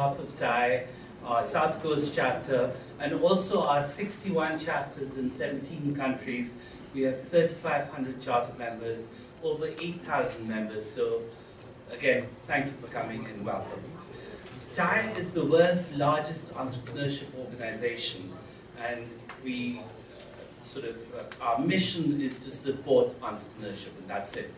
behalf of TiE, our South Coast chapter, and also our 61 chapters in 17 countries. We have 3,500 charter members, over 8,000 members. So again, thank you for coming and welcome. TiE is the world's largest entrepreneurship organization, and we our mission is to support entrepreneurship, and that's it.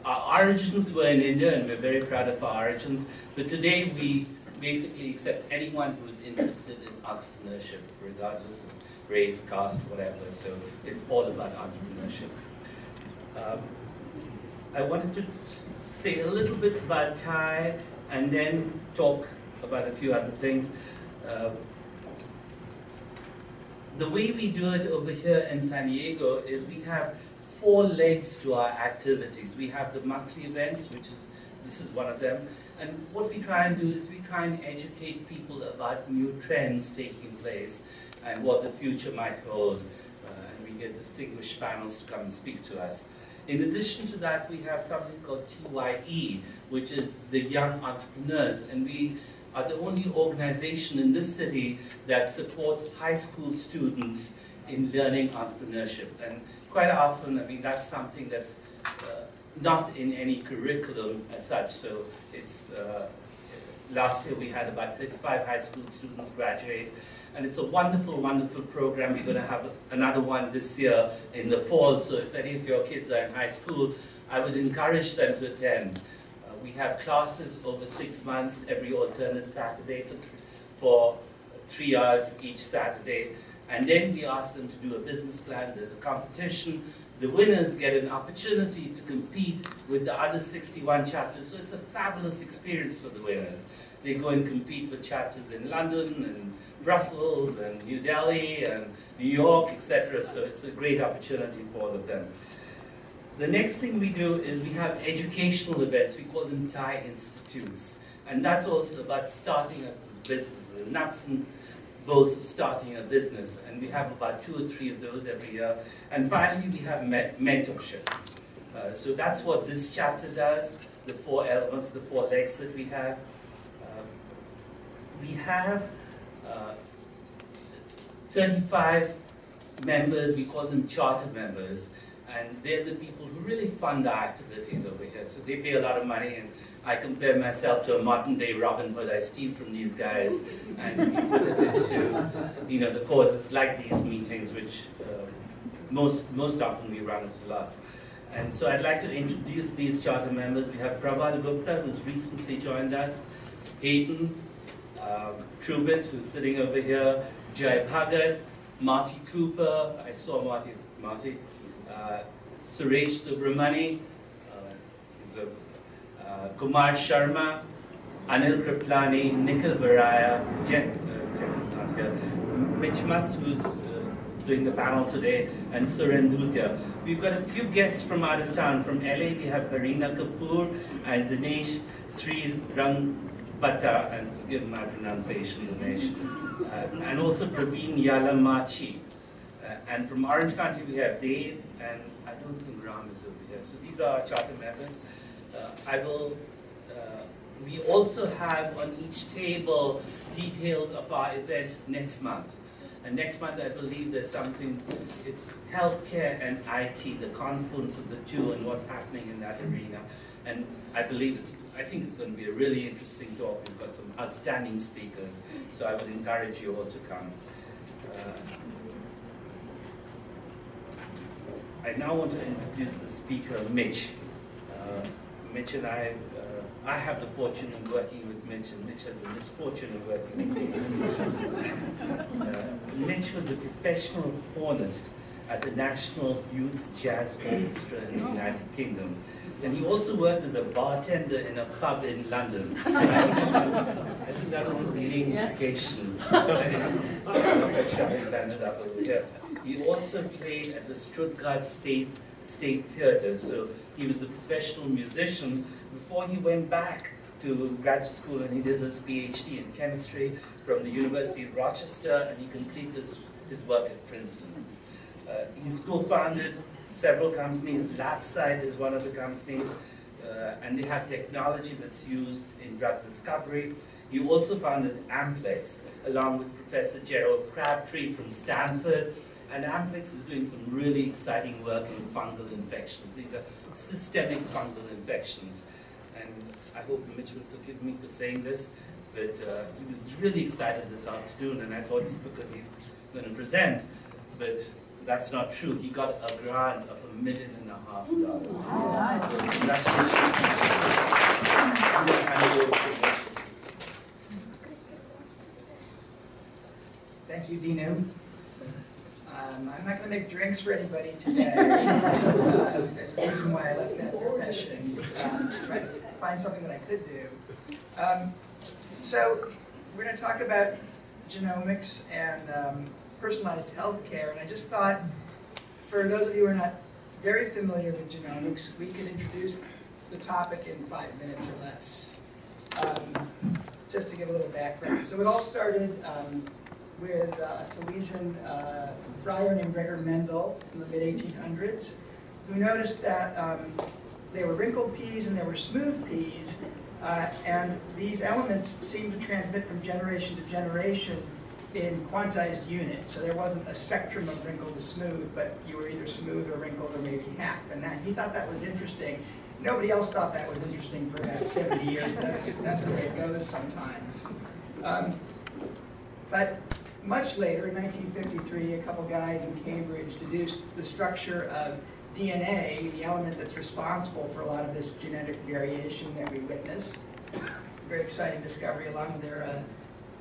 Our origins were in India, and we're very proud of our origins, but today we basically accept anyone who is interested in entrepreneurship, regardless of race, caste, whatever. So it's all about entrepreneurship. I wanted to say a little bit about TiE and then talk about a few other things. The way we do it over here in San Diego is we have 4 legs to our activities. We have the monthly events, this is one of them. And what we try and do is we try and educate people about new trends taking place and what the future might hold. And we get distinguished panels to come and speak to us. In addition to that, we have something called TiE, which is the Young Entrepreneurs. And we are the only organization in this city that supports high school students in learning entrepreneurship. And quite often, I mean, that's something that's not in any curriculum as such. So it's, last year we had about 35 high school students graduate, and it's a wonderful, wonderful program. We're going to have another one this year in the fall, so if any of your kids are in high school, I would encourage them to attend. We have classes over 6 months, every alternate Saturday for 3 hours each Saturday. And then we ask them to do a business plan. There's a competition. The winners get an opportunity to compete with the other 61 chapters. So it's a fabulous experience for the winners. They go and compete with chapters in London and Brussels and New Delhi and New York, etc. So it's a great opportunity for all of them. The next thing we do is we have educational events. We call them TiE Institutes. And that's also about starting a business, the nuts and bolts of starting a business. And we have about 2 or 3 of those every year. And finally, we have mentorship. So that's what this chapter does, the 4 elements, the 4 legs that we have. We have 35 members, we call them charter members. And they're the people who really fund our activities over here. So they pay a lot of money, and I compare myself to a modern-day Robin Hood. I steal from these guys, and we put it into, the causes like these meetings, which most often we run at a loss. And so I'd like to introduce these charter members. We have Prabhat Gupta, who's recently joined us, Hayden Trubit, who's sitting over here, Jai Bhagat, Marty Cooper. I saw Marty. Suresh Subramani, Kumar Sharma, Anil Kriplani, Nikhil Varaya, Jeff is not here, Mitch Mutz, who's doing the panel today, and Suren Dhutia. We've got a few guests from out of town. From LA, we have Harina Kapoor and Dinesh Sri Rangbhatta, and forgive my pronunciation, Dinesh, and also Praveen Yalamachi. And from Orange County, we have Dave, and I don't think Ram is over here. So these are our charter members. We also have on each table details of our event next month. And next month, I believe there's something, it's healthcare and IT, the confluence of the two and what's happening in that arena. And I think it's going to be a really interesting talk. We've got some outstanding speakers, so I would encourage you all to come. I now want to introduce the speaker, Mitch. Mitch and I have the fortune of working with Mitch, and Mitch has the misfortune of working with me. Mitch was a professional hornist at the National Youth Jazz Orchestra in the United Kingdom. And he also worked as a bartender in a pub in London. I think that was his leading education. He also played at the Stuttgart State Theatre, so he was a professional musician before he went back to graduate school, and he did his PhD in chemistry from the University of Rochester, and he completed his work at Princeton. He's co-founded several companies. LabSite is one of the companies, and they have technology that's used in drug discovery. He also founded Amplex, along with Professor Gerald Crabtree from Stanford. And Amplex is doing some really exciting work in fungal infections. These are systemic fungal infections. And I hope Mitch will forgive me for saying this, but he was really excited this afternoon, and I thought it's because he's going to present. But that's not true. He got a grant of $1.5 million. So congratulations. Thank you, Dinu. I'm not going to make drinks for anybody today. There's a reason why I left that profession, to try to find something that I could do. So we're going to talk about genomics and personalized healthcare. And I just thought, for those of you who are not very familiar with genomics, we could introduce the topic in 5 minutes or less, just to give a little background. So it all started with a Silesian friar named Gregor Mendel in the mid-1800s, who noticed that there were wrinkled peas and there were smooth peas, and these elements seemed to transmit from generation to generation in quantized units. So there wasn't a spectrum of wrinkled to smooth, but you were either smooth or wrinkled or maybe half. And he thought that was interesting. Nobody else thought that was interesting for about 70 years, but that's the way it goes sometimes. But much later, in 1953, a couple guys in Cambridge deduced the structure of DNA, the element that's responsible for a lot of this genetic variation that we witness. Very exciting discovery, along with their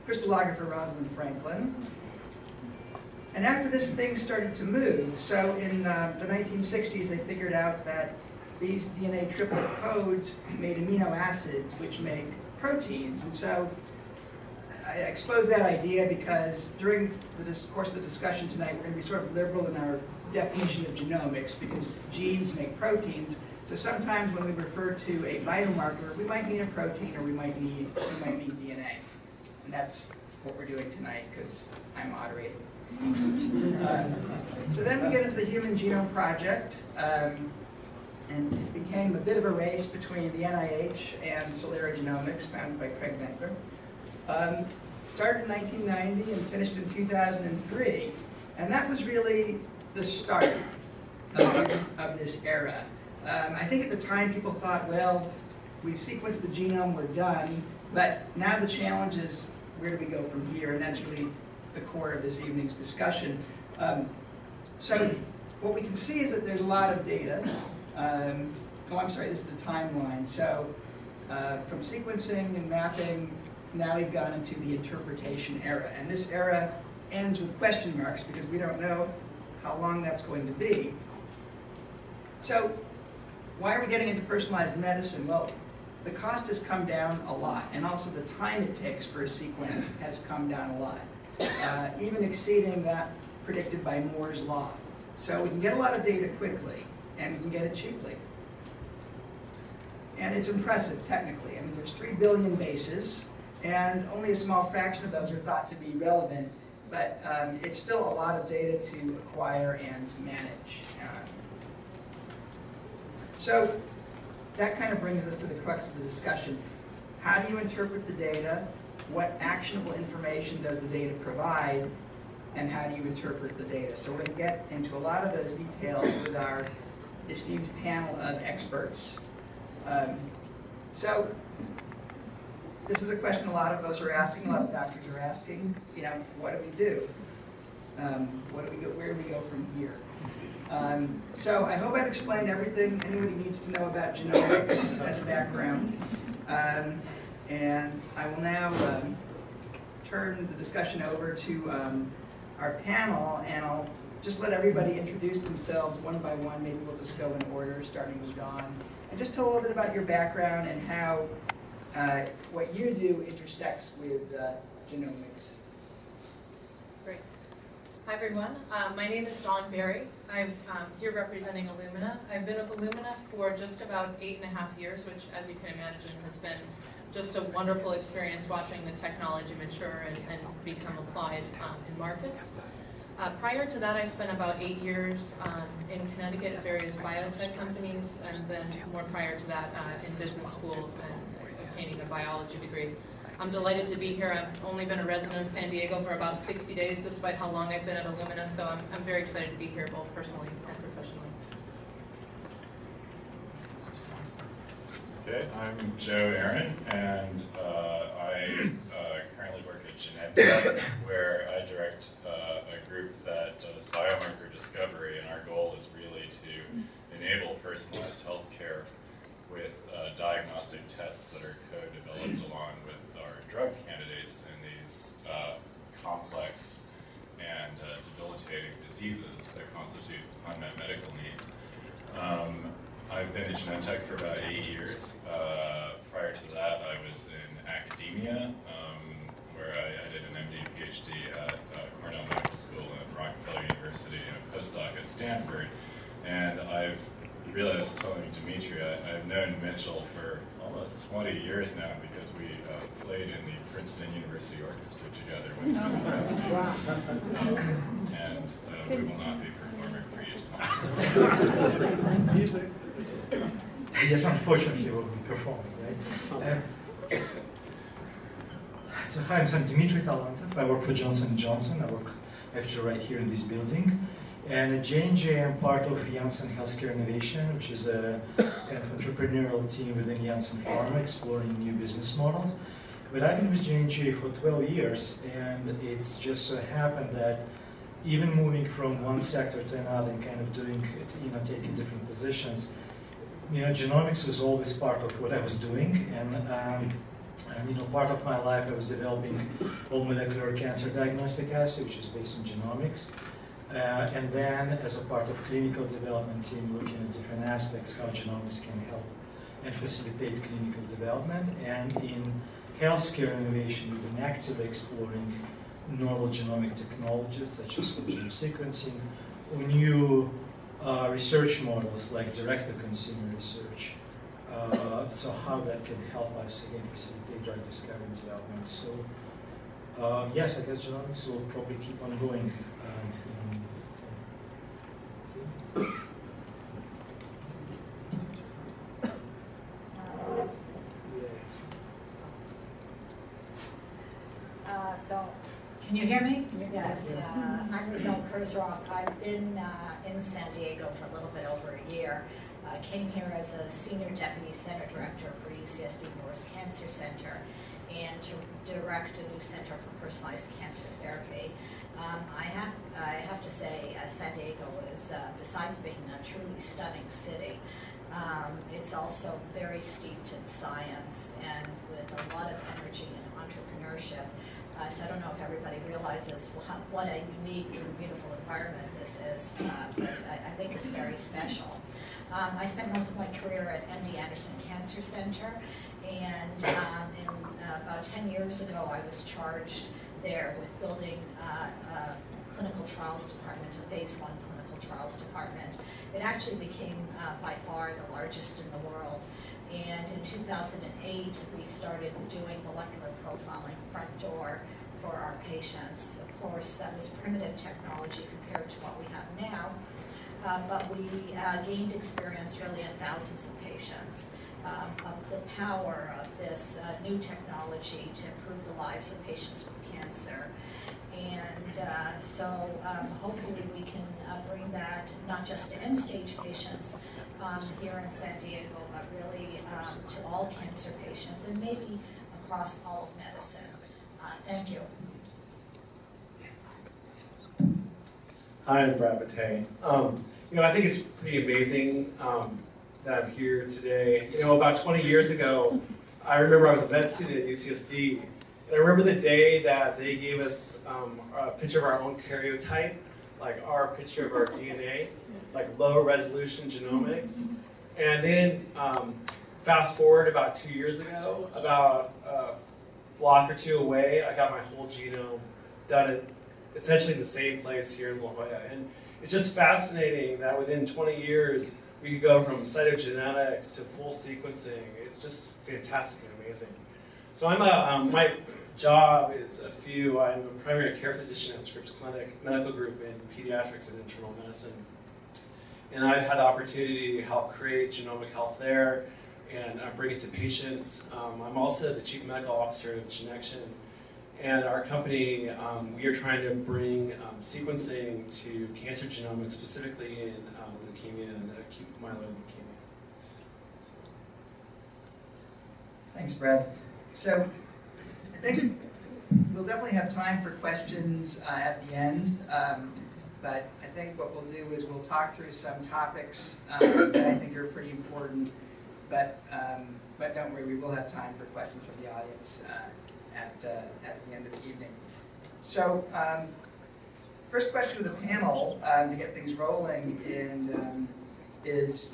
crystallographer Rosalind Franklin. And after this, things started to move. So in the 1960s, they figured out that these DNA triplet codes made amino acids, which make proteins. And so I exposed that idea because during the course of the discussion tonight, we're going to be sort of liberal in our definition of genomics, because genes make proteins. So sometimes when we refer to a vital marker, we might mean a protein, or we might mean DNA. And that's what we're doing tonight, because I'm moderating. So then we get into the Human Genome Project, and it became a bit of a race between the NIH and Celera Genomics, founded by Craig Venter. Started in 1990 and finished in 2003, and that was really the start of this era. I think at the time people thought, well, we've sequenced the genome, we're done, but now the challenge is, where do we go from here? And that's really the core of this evening's discussion. So what we can see is that there's a lot of data. Oh, I'm sorry, this is the timeline. So from sequencing and mapping, now we've gone into the interpretation era. And this era ends with question marks, because we don't know how long that's going to be. So why are we getting into personalized medicine? Well, the cost has come down a lot, and also the time it takes for a sequence has come down a lot, even exceeding that predicted by Moore's law. So we can get a lot of data quickly, and we can get it cheaply. And it's impressive technically. I mean, there's 3 billion bases, and only a small fraction of those are thought to be relevant, but it's still a lot of data to acquire and to manage. So that kind of brings us to the crux of the discussion. How do you interpret the data? What actionable information does the data provide? And how do you interpret the data? So we're going to get into a lot of those details with our esteemed panel of experts. So this is a question a lot of us are asking, a lot of doctors are asking, you know, what do we do? Where do we go from here? So I hope I've explained everything anybody needs to know about genomics as a background. And I will now turn the discussion over to our panel, and I'll just let everybody introduce themselves one by one. Maybe we'll just go in order, starting with Dawn. And just tell a little bit about your background and how what you do intersects with genomics. Great. Hi, everyone. My name is Dawn Berry. I'm here representing Illumina. I've been with Illumina for just about 8.5 years, which, as you can imagine, has been just a wonderful experience watching the technology mature and become applied in markets. Prior to that, I spent about 8 years in Connecticut at various biotech companies, and then more prior to that in business school and obtaining a biology degree. I'm delighted to be here. I've only been a resident of San Diego for about 60 days, despite how long I've been at Illumina, so I'm very excited to be here, both personally and professionally. Okay, I'm Joe Aaron, and I currently work at Genomics, where I direct a group that does biomarker discovery, and our goal is really to enable personalized healthcare with diagnostic tests that are co-developed along with our drug candidates in these complex and debilitating diseases that constitute unmet medical needs. I've been at Genentech for about 8 years. Prior to that, I was in academia, where I did an MD, PhD at Cornell Medical School and Rockefeller University and a postdoc at Stanford. And I've really, I was telling Dimitri, I've known Mitchell for almost 20 years now because we played in the Princeton University Orchestra together when he was a grad student. And we will not be performing for you tonight. Yes, unfortunately, we'll be performing, right? So hi, I'm Dimitri Talantov. I work for Johnson & Johnson. I work actually right here in this building. And at J&J, I'm part of Janssen Healthcare Innovation, which is a kind of entrepreneurial team within Janssen Pharma exploring new business models. But I've been with J&J for 12 years, and it's just so happened that even moving from one sector to another and kind of doing, taking different positions, genomics was always part of what I was doing, and part of my life I was developing all molecular cancer diagnostic assay, which is based on genomics, and then as a part of clinical development team looking at different aspects how genomics can help and facilitate clinical development, and in healthcare innovation we've been actively exploring novel genomic technologies such as whole genome sequencing or new research models like direct-to-consumer research. So how that can help us again facilitate drug discovery and development. So yes, I guess genomics will probably keep on going. So, can you hear me? Yes. I'm Rizal Kurzrock. I've been in San Diego for a little bit over a year. I came here as a Senior Deputy Center Director for UCSD Moores Cancer Center and to direct a new Center for Personalized Cancer Therapy. I have to say San Diego is, besides being a truly stunning city, it's also very steeped in science and with a lot of energy and entrepreneurship. So I don't know if everybody realizes what a unique and beautiful environment this is, but I think it's very special. I spent most of my career at MD Anderson Cancer Center, and about 10 years ago I was charged there with building a clinical trials department, a phase 1 clinical trials department. It actually became by far the largest in the world. And in 2008, we started doing molecular profiling front door for our patients. Of course, that was primitive technology compared to what we have now, but we gained experience really in thousands of patients of the power of this new technology to improve the lives of patients with cancer. And so hopefully we can bring that not just to end-stage patients here in San Diego, but really to all cancer patients and maybe across all of medicine. Thank you. Hi, I'm Brad Bate. I think it's pretty amazing that I'm here today. About 20 years ago, I remember I was a med student at UCSD, and I remember the day that they gave us a picture of our own karyotype, like our picture of our DNA, like low resolution genomics. And then fast forward about 2 years ago, about a block or two away, I got my whole genome done at essentially the same place here in La Jolla. And it's just fascinating that within 20 years, we could go from cytogenetics to full sequencing. It's just fantastic and amazing. So my job is I'm a primary care physician at Scripps Clinic Medical Group in pediatrics and internal medicine. And I've had the opportunity to help create genomic health there and bring it to patients. I'm also the Chief Medical Officer of Genomics, and our company, we are trying to bring sequencing to cancer genomics, specifically in leukemia and acute myeloid leukemia. So. Thanks, Brad. So I think we'll definitely have time for questions at the end, but I think what we'll do is we'll talk through some topics that I think are pretty important, but don't worry, we will have time for questions from the audience at the end of the evening. So first question of the panel to get things rolling is,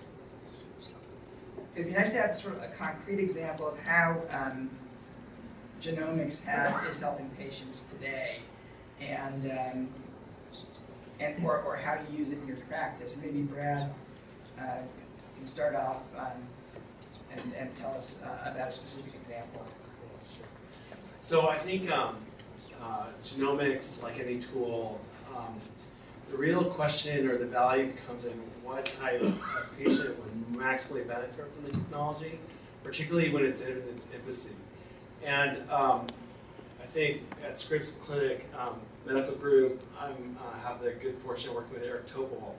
it'd be nice to have sort of a concrete example of how genomics is helping patients today, or how to use it in your practice. And maybe Brad can start off and tell us about a specific example. So I think genomics, like any tool, the real question or the value comes in what type of patient would maximally benefit from the technology, particularly when it's in its infancy. And I think at Scripps Clinic Medical Group, I have the good fortune of working with Eric Topol,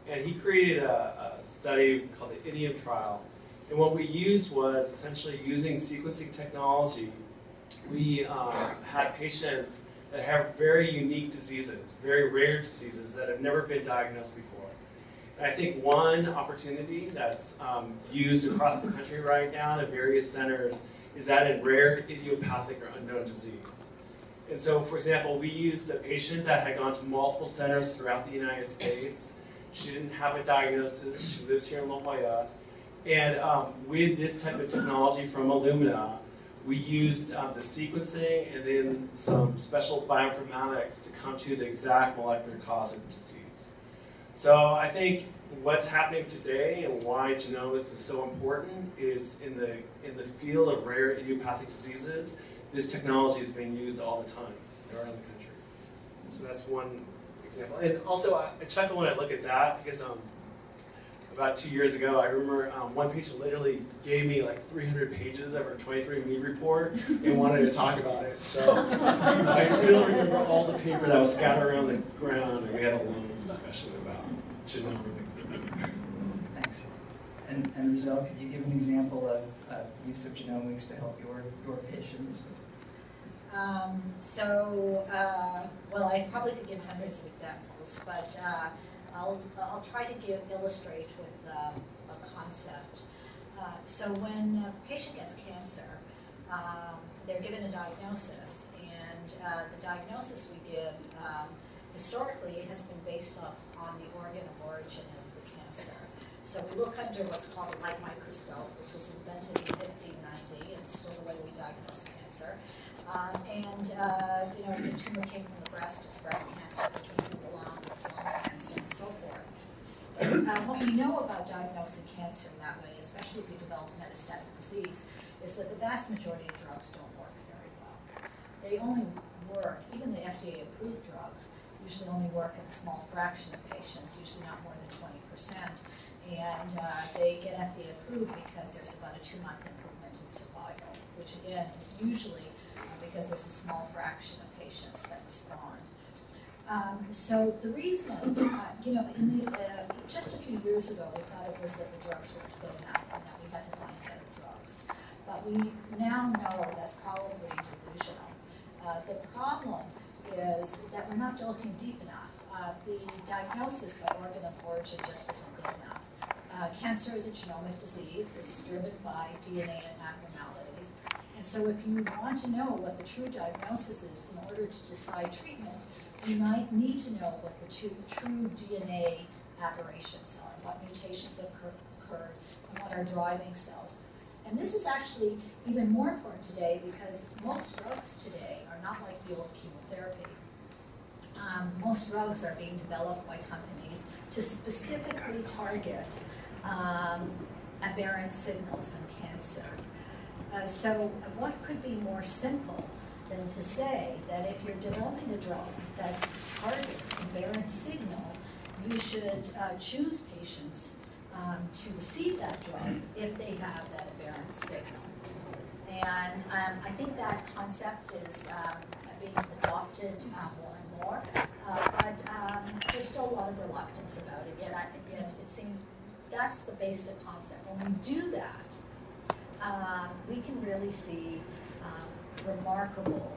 and he created a study called the Idiom Trial. And what we used was essentially using sequencing technology. We had patients that have very unique diseases, very rare diseases that have never been diagnosed before. And I think one opportunity that's used across the country right now at various centers is that in rare idiopathic or unknown disease. And so, for example, we used a patient that had gone to multiple centers throughout the United States. She didn't have a diagnosis. She lives here in La Jolla. And with this type of technology from Illumina, we used the sequencing and then some special bioinformatics to come to the exact molecular cause of disease. So I think what's happening today and why genomics is so important is in the field of rare idiopathic diseases, this technology is being used all the time around the country. So that's one example. And also, I chuckle when I look at that because about 2 years ago, I remember one patient literally gave me like 300 pages of her 23andMe report and wanted to talk about it. So I still remember all the paper that was scattered around the ground, and we had a long discussion about genomics. Thanks. And Rizal, could you give an example of use of genomics to help your patients? Well, I probably could give hundreds of examples, but I'll try to illustrate with a concept. So when a patient gets cancer, they're given a diagnosis, and the diagnosis we give historically has been based on the organ of origin of the cancer. So we look under what's called a light microscope, which was invented in 1590, and it's still the way we diagnose cancer. You know, the tumor came from the breast, it's breast cancer. If it came from the lung, it's lung cancer, and so forth. And what we know about diagnosing cancer in that way, especially if you develop metastatic disease, is that the vast majority of drugs don't work very well. They only work, even the FDA-approved drugs, usually only work in a small fraction of patients, usually not more than 20%. And they get FDA approved because there's about a 2-month improvement in survival, which again is usually because there's a small fraction of patients that respond. So the reason, you know, just a few years ago, we thought it was that the drugs weren't good enough and that we had to find better drugs. But we now know that's probably delusional. The problem is that we're not looking deep enough. The diagnosis by organ of origin just isn't good enough. Cancer is a genomic disease. It's driven by DNA abnormalities. And so if you want to know what the true diagnosis is in order to decide treatment, you might need to know what the true DNA aberrations are, what mutations have occurred, and what are driving cells. And this is actually even more important today because most drugs today are not like the old chemotherapy. Most drugs are being developed by companies to specifically target aberrant signals in cancer. So what could be more simple than to say that if you're developing a drug that targets aberrant signal, you should choose patients to receive that drug if they have that aberrant signal. And I think that concept is being adopted more and more, but there's still a lot of reluctance about it. Yet it seems that's the basic concept. When we do that, we can really see remarkable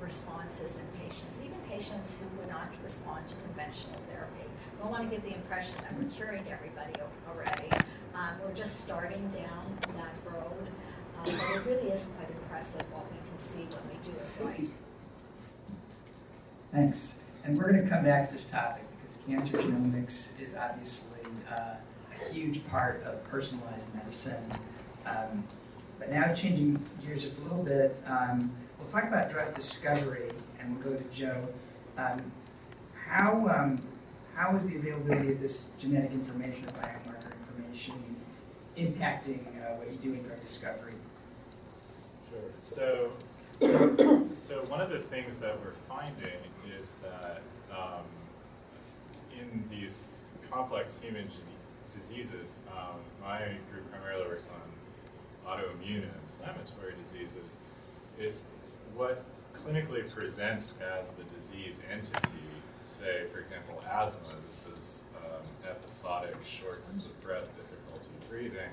responses in patients, even patients who would not respond to conventional therapy. We don't want to give the impression that we're curing everybody already. We're just starting down that road, but it really is quite impressive what we can see when we do it right. Thanks. And we're going to come back to this topic because cancer genomics is obviously a huge part of personalized medicine. But now changing gears just a little bit, we'll talk about drug discovery, and we'll go to Joe. How is the availability of this genetic information or biomarker information impacting what you do in drug discovery? Sure. So one of the things that we're finding is that in these complex human diseases, my group primarily works on autoimmune and inflammatory diseases. It's what clinically presents as the disease entity. Say, for example, asthma. This is episodic shortness of breath, difficulty breathing,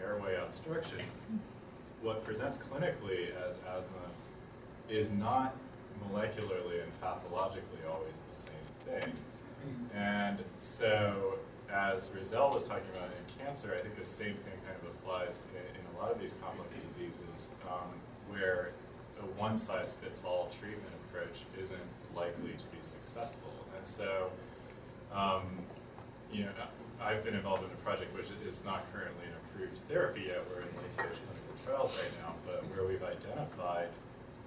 airway obstruction. What presents clinically as asthma is not molecularly and pathologically always the same thing. And so, as Rizal was talking about in cancer, I think the same thing kind of applies in a lot of these complex diseases where a one-size-fits-all treatment approach isn't likely to be successful. And so, you know, I've been involved in a project which is not currently an approved therapy yet. We're in late-stage clinical trials right now, but where we've identified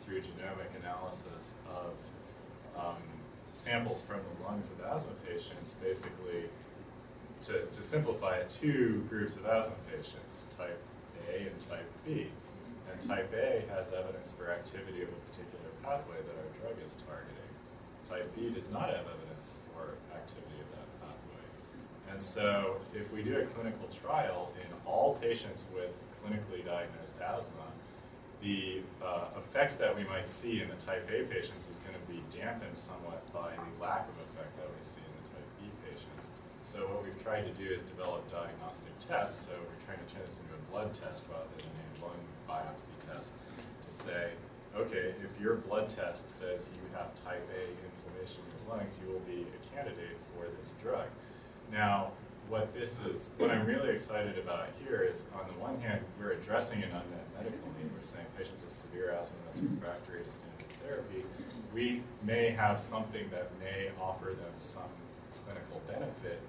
through genomic analysis of samples from the lungs of asthma patients, basically, to simplify it, two groups of asthma patients, type A and type B. And type A has evidence for activity of a particular pathway that our drug is targeting. Type B does not have evidence for activity of that pathway. And so if we do a clinical trial in all patients with clinically diagnosed asthma, the effect that we might see in the type A patients is going to be dampened somewhat by the lack of effect that we see in the type B patients. So what we've tried to do is develop diagnostic tests. So we're trying to turn this into a blood test rather than a lung biopsy test to say, okay, if your blood test says you have type A inflammation in your lungs, you will be a candidate for this drug. Now, what I'm really excited about here is, on the one hand, we're addressing an unmet medical need. We're saying patients with severe asthma that's refractory to standard therapy, we may have something that may offer them some clinical benefit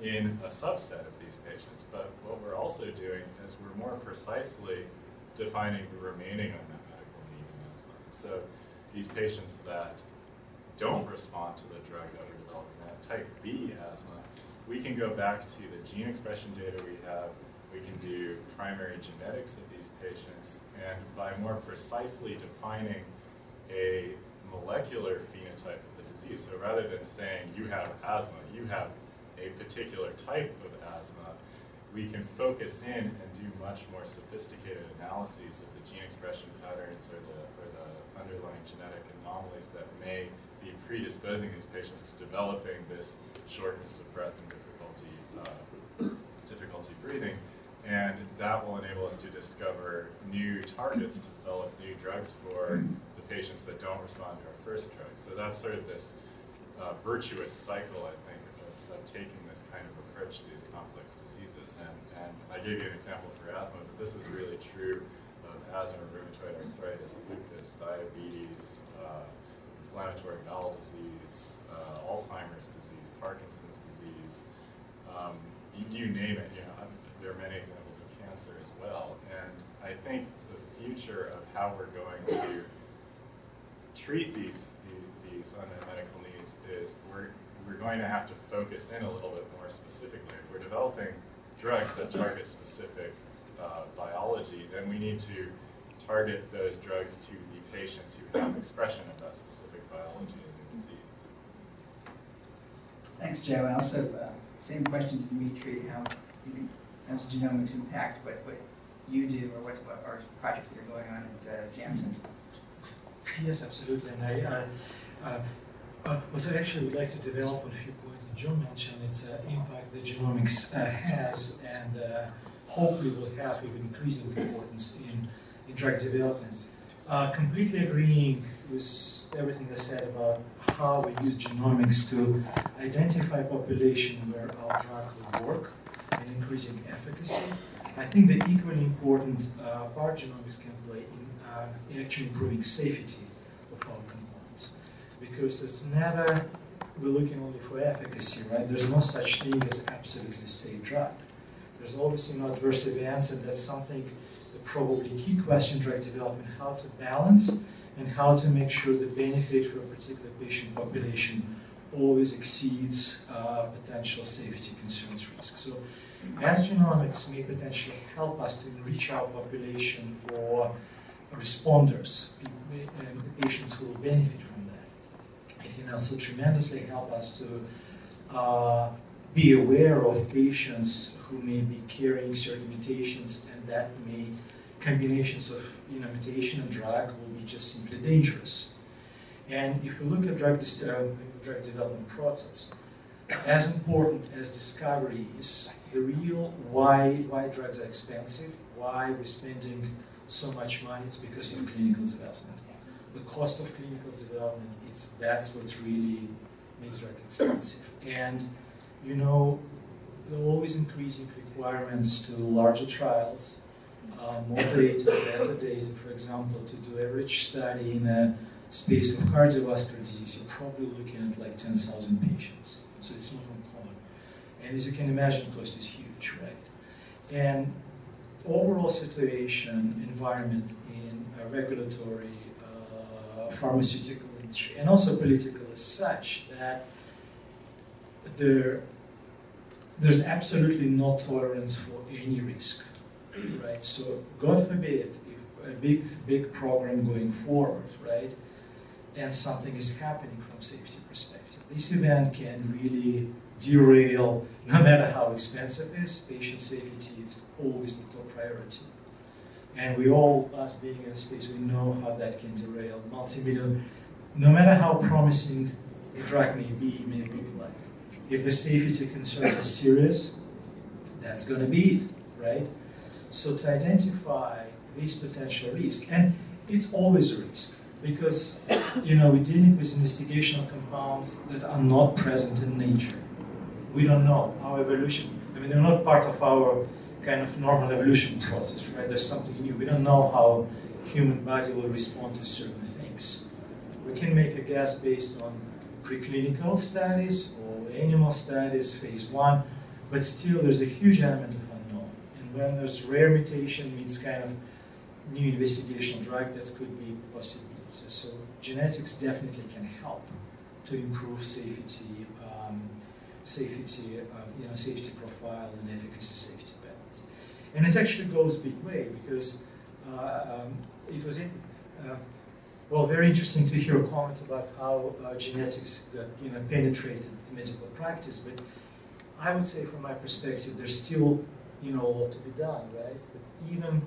in a subset of these patients. But what we're also doing is we're more precisely defining the remaining unmet medical need in asthma. So these patients that don't respond to the drug that we're developing, that have type B asthma, we can go back to the gene expression data we have, we can do primary genetics of these patients, and by more precisely defining a molecular phenotype of the disease, so rather than saying you have asthma, you have a particular type of asthma, we can focus in and do much more sophisticated analyses of the gene expression patterns or the underlying genetic anomalies that may be predisposing these patients to developing this shortness of breath and difficulty breathing. And that will enable us to discover new targets, to develop new drugs for the patients that don't respond to our first drug. So that's sort of this virtuous cycle, I think, of taking this kind of approach to these complex diseases. And I gave you an example for asthma, but this is really true of asthma, rheumatoid arthritis, lupus, diabetes, inflammatory bowel disease, Alzheimer's disease, Parkinson's disease, you name it. You know, there are many examples of cancer as well. And I think the future of how we're going to treat these unmet medical needs is we're going to have to focus in a little bit more specifically. If we're developing drugs that target specific biology, then we need to target those drugs to the patients who have expression of that specific biology in the disease. Thanks, Joe. And also, same question to Dimitri. How do you think how does genomics impact what you do, or what are projects that are going on at Janssen? Yes, absolutely. And what I actually would like to develop on a few points that John mentioned, it's impact that genomics has, and hopefully will have even increasing importance in drug development. Completely agreeing with everything I said about how we use genomics to identify population where our drug will work and increasing efficacy. I think the equally important part genomics can play in actually improving safety of our compounds. Because it's never, we're looking only for efficacy, right? There's no such thing as absolutely safe drug. There's obviously no adverse events, and that's something that probably key question in drug development, how to balance and how to make sure the benefit for a particular patient population always exceeds potential safety concerns risks. So as genomics may potentially help us to enrich our population for responders, and patients who will benefit from that. It can also tremendously help us to be aware of patients who may be carrying certain mutations, and that may, combinations of mutation and drug will be just simply dangerous. And if you look at drug development process, as important as discovery is, the real why drugs are expensive, why we're spending so much money, it's because of clinical development. The cost of clinical development, that's what's really makes drug expensive. And there are always increasing requirements to larger trials, more data, better data. For example, to do average study in a space of cardiovascular disease, you're probably looking at like 10,000 patients. So it's not uncommon. And as you can imagine, cost is huge, right? And overall situation, environment in a regulatory, pharmaceutical industry, and also political is such that there's absolutely no tolerance for any risk, right? So God forbid, if a big program going forward, right, and something is happening from safety perspective, this event can really derail, no matter how expensive it is, patient safety is always the top priority. And we all, us being in a space, we know how that can derail multi-million, no matter how promising the drug may look like. If the safety concerns are serious, that's going to be it, right? So to identify these potential risks, and it's always a risk, because we're dealing with investigational compounds that are not present in nature. We don't know our evolution. I mean, they're not part of our kind of normal evolution process, right? There's something new. We don't know how human body will respond to certain things. We can make a guess based on preclinical studies or animal studies, phase 1, but still there's a huge element of unknown. And when there's rare mutation meets kind of new investigational drug, that could be possible. So genetics definitely can help to improve safety, safety profile and efficacy safety balance. And it actually goes big way, because it was very interesting to hear a comment about how genetics penetrated the medical practice. But I would say, from my perspective, there's still a lot to be done, right? But even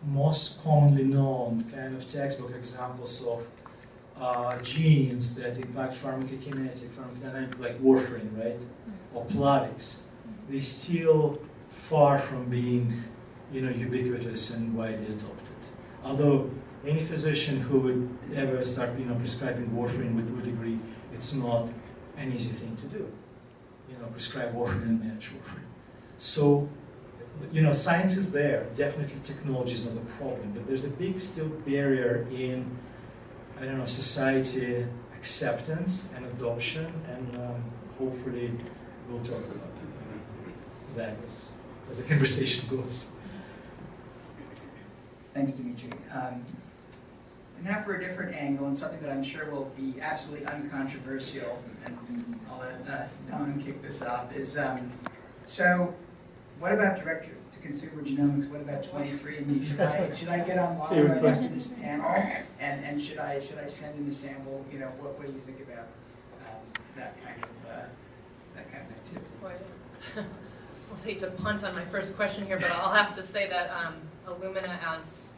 most commonly known kind of textbook examples of genes that impact pharmacokinetic, pharmacodynamic, like warfarin, right, or Plavix, they're still far from being, ubiquitous and widely adopted. Although any physician who would ever start, prescribing warfarin would agree it's not an easy thing to do. Prescribe warfarin and manage warfarin. So, science is there. Definitely, technology is not a problem, but there's a big still barrier in, society acceptance and adoption, and hopefully we'll talk about that as the conversation goes. Thanks, Dimitri. And now for a different angle, and something that I'm sure will be absolutely uncontroversial, and I'll let Don kick this off, is, so what about direct-to-consumer genomics? What about 23andMe? Should I get online right after this panel, and should I send in a sample? What do you think about that kind of activity? almost hate to punt on my first question here, but I'll have to say that Illumina, as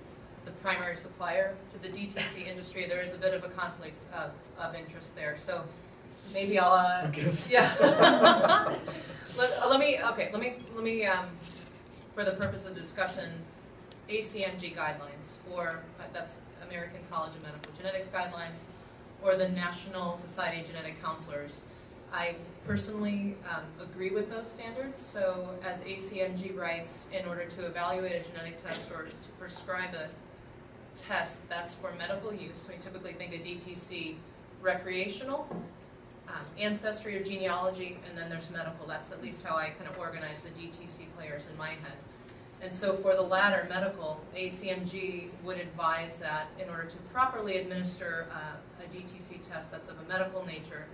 the primary supplier to the DTC industry, there is a bit of a conflict of interest there. So maybe I'll yeah. let me for the purpose of the discussion, ACMG guidelines, or that's American College of Medical Genetics guidelines, or the National Society of Genetic Counselors. I personally agree with those standards. So as ACMG writes, in order to evaluate a genetic test or to prescribe a test that's for medical use, so we typically think of DTC, recreational, ancestry or genealogy, and then there's medical. That's at least how I kind of organize the DTC players in my head. And so for the latter, medical, ACMG would advise that in order to properly administer a DTC test that's of a medical nature,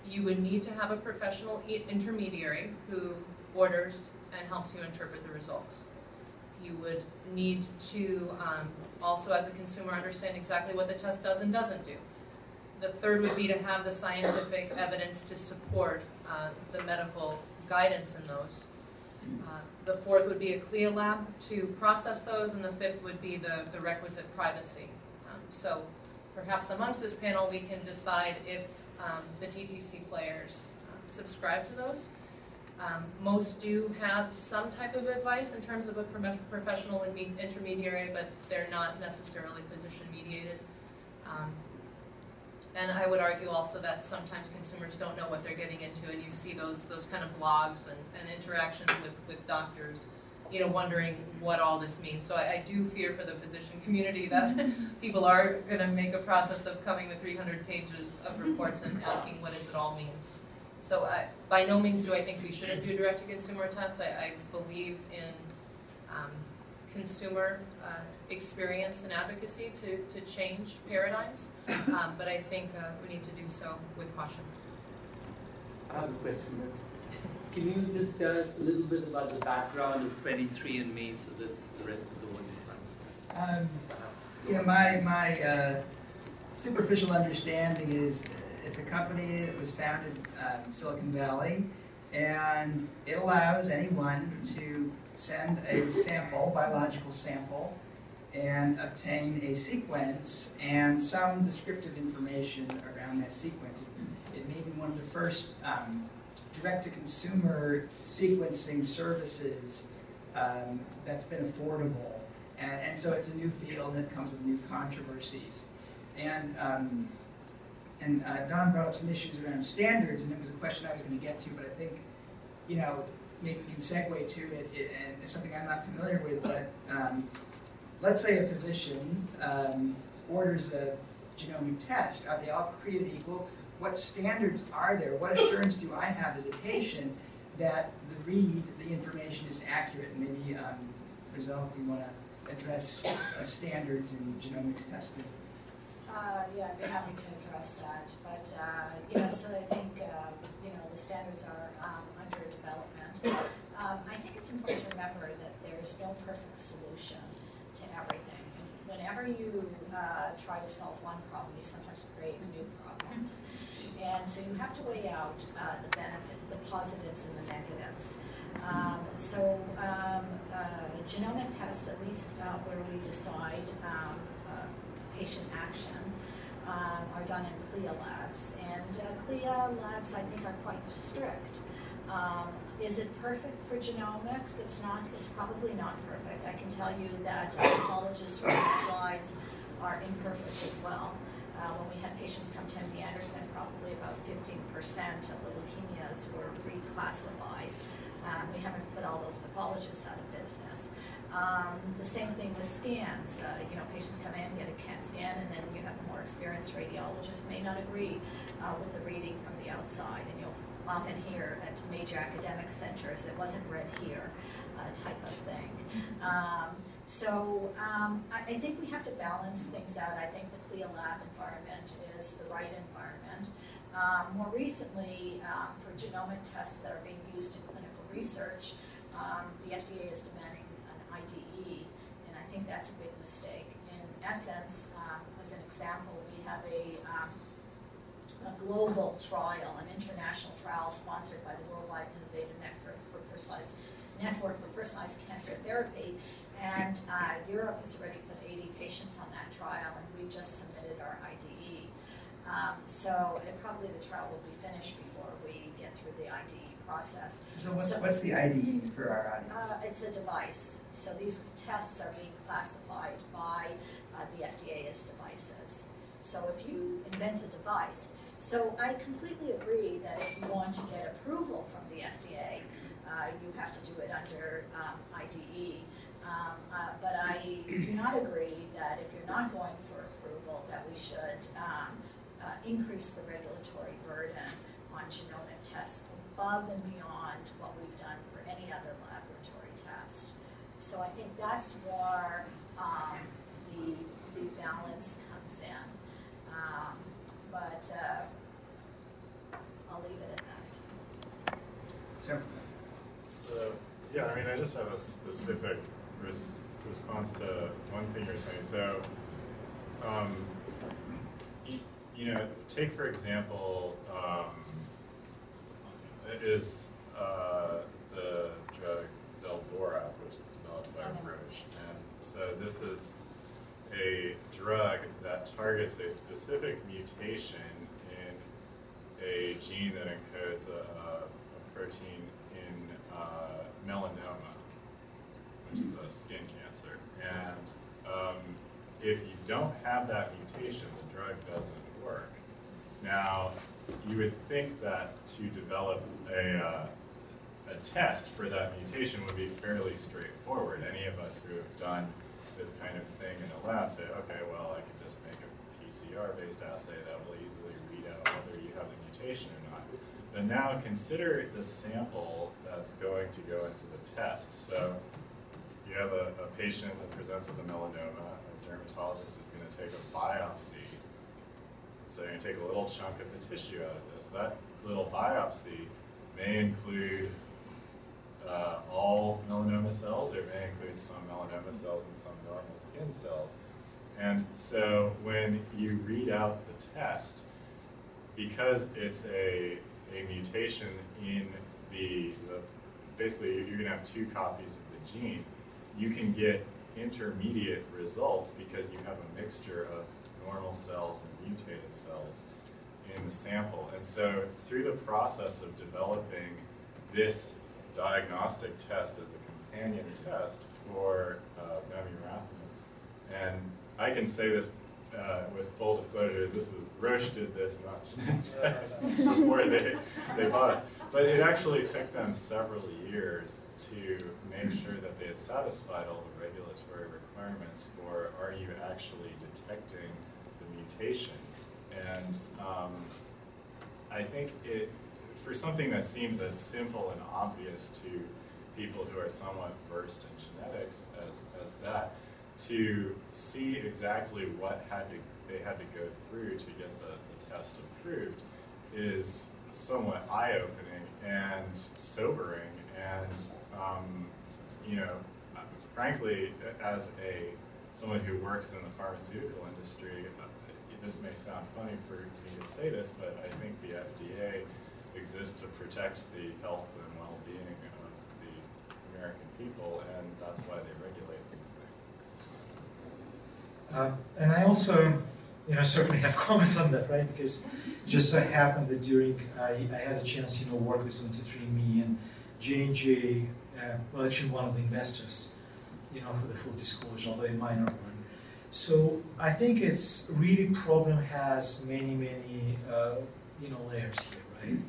you would need to have a professional intermediary who orders and helps you interpret the results. You would need to also, as a consumer, understand exactly what the test does and doesn't do. The third would be to have the scientific evidence to support the medical guidance in those. The fourth would be a CLIA lab to process those, and the fifth would be the requisite privacy. So perhaps amongst this panel we can decide if the DTC players subscribe to those. Most do have some type of advice in terms of a professional intermediary, but they're not necessarily physician mediated. And I would argue also that sometimes consumers don't know what they're getting into, and you see those kind of blogs and interactions with doctors, you know, wondering what all this means. So I do fear for the physician community that people are going to make a process of coming with 300 pages of reports and asking what does it all mean. So by no means do I think we shouldn't do direct-to-consumer tests. I believe in consumer experience and advocacy to change paradigms, but I think we need to do so with caution. I have a question. Can you just tell us a little bit about the background of 23andMe so that the rest of the audience understands? You know, my superficial understanding is it's a company that was founded in Silicon Valley, and it allows anyone to send a sample, biological sample, and obtain a sequence and some descriptive information around that sequence. It may be one of the first direct-to-consumer sequencing services that's been affordable. And so it's a new field, and it comes with new controversies. And Don brought up some issues around standards, and it was a question I was going to get to, but I think, you know, maybe we can segue to it, and it's something I'm not familiar with, but let's say a physician orders a genomic test. Are they all created equal? What standards are there? What assurance do I have as a patient that the information is accurate? And maybe, Rizal, if you want to address standards in genomics testing. Yeah, I'd be happy to address that. But, you know, so I think, you know, the standards are under development. I think it's important to remember that there's no perfect solution to everything. Whenever you try to solve one problem, you sometimes create new problems. And so you have to weigh out the benefit, the positives and the negatives. Genomic tests, at least where we decide patient action, are done in CLIA labs. And CLIA labs, I think, are quite strict. Is it perfect for genomics? It's not. It's probably not perfect. I can tell you that pathologists who are slides are imperfect as well. When we had patients come to MD Anderson, probably about 15% of the leukemias were reclassified. We haven't put all those pathologists out of business. The same thing with scans. You know, patients come in, get a CAT scan, and then you have a more experienced radiologist may not agree with the reading from the outside, and you'll often hear at major academic centers, it wasn't read here, type of thing. I think we have to balance things out. I think the CLIA lab environment is the right environment. More recently, for genomic tests that are being used in clinical research, the FDA is demanding an IDE, and I think that's a big mistake. In essence, as an example, we have a global trial, an international trial sponsored by the Worldwide Innovative Network for personalized network for personalized cancer therapy. And Europe has already put 80 patients on that trial, and we just submitted our IDE. So probably the trial will be finished before we get through the IDE process. So what's the IDE for our audience? It's a device. So these tests are being classified by the FDA as devices. So if you invent a device, so I completely agree that if you want to get approval from the FDA, you have to do it under IDE. But I do not agree that if you're not going for approval, that we should increase the regulatory burden on genomic tests above and beyond what we've done for any other laboratory test. So I think that's where the balance comes in. But I'll leave it at that. Sure. So, yeah, I mean, I just have a specific response to one thing you're saying. So, you know, take for example, is the drug Zelboraf, which is developed by Roche. And so this is a drug that targets a specific mutation in a gene that encodes a protein in melanoma, which is a skin cancer. And if you don't have that mutation, the drug doesn't work. Now, you would think that to develop a test for that mutation would be fairly straightforward. Any of us who have done this kind of thing in a lab say, okay, well, I can just make a PCR-based assay that will easily read out whether you have the mutation or not. But now consider the sample that's going to go into the test. So you have a patient that presents with a melanoma. A dermatologist is going to take a biopsy. So you're going to take a little chunk of the tissue out of this. That little biopsy may include all melanoma cells, or it may include some melanoma cells and some normal skin cells. And so when you read out the test, because it's a mutation in basically you're going to have two copies of the gene, you can get intermediate results because you have a mixture of normal cells and mutated cells in the sample. And so through the process of developing this diagnostic test as a companion test for vemurafenib, and I can say this with full disclosure, Roche did this not before they bought us. But it actually took them several years to make sure that they had satisfied all the regulatory requirements for, are you actually detecting the mutation? And I think for something that seems as simple and obvious to people who are somewhat versed in genetics as that, to see exactly what they had to go through to get the test approved is somewhat eye-opening and sobering. And you know, frankly, as someone who works in the pharmaceutical industry, this may sound funny for me to say this, but I think the FDA exists to protect the health and well-being of the American people, and that's why they regulate these things. And I also, certainly have comments on that, right? Because it just so happened that during I had a chance, work with 23andMe and J&J, well, actually one of the investors, for the full disclosure, although a minor one. So I think it's really problem has many layers here, right?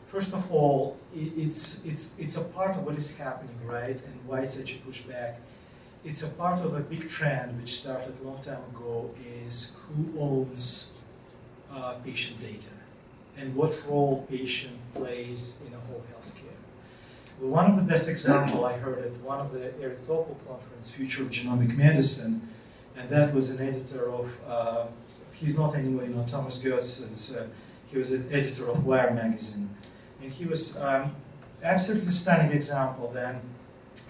First of all, it's a part of what is happening, right? And why such a pushback? It's a part of a big trend which started a long time ago, is who owns patient data and what role patient plays in a whole healthcare. Well, one of the best examples I heard at one of the Eric Topol conference, Future of Genomic Medicine, and that was an editor of, he's not anymore, Thomas Gertz, he was an editor of Wire magazine. And he was absolutely stunning example then,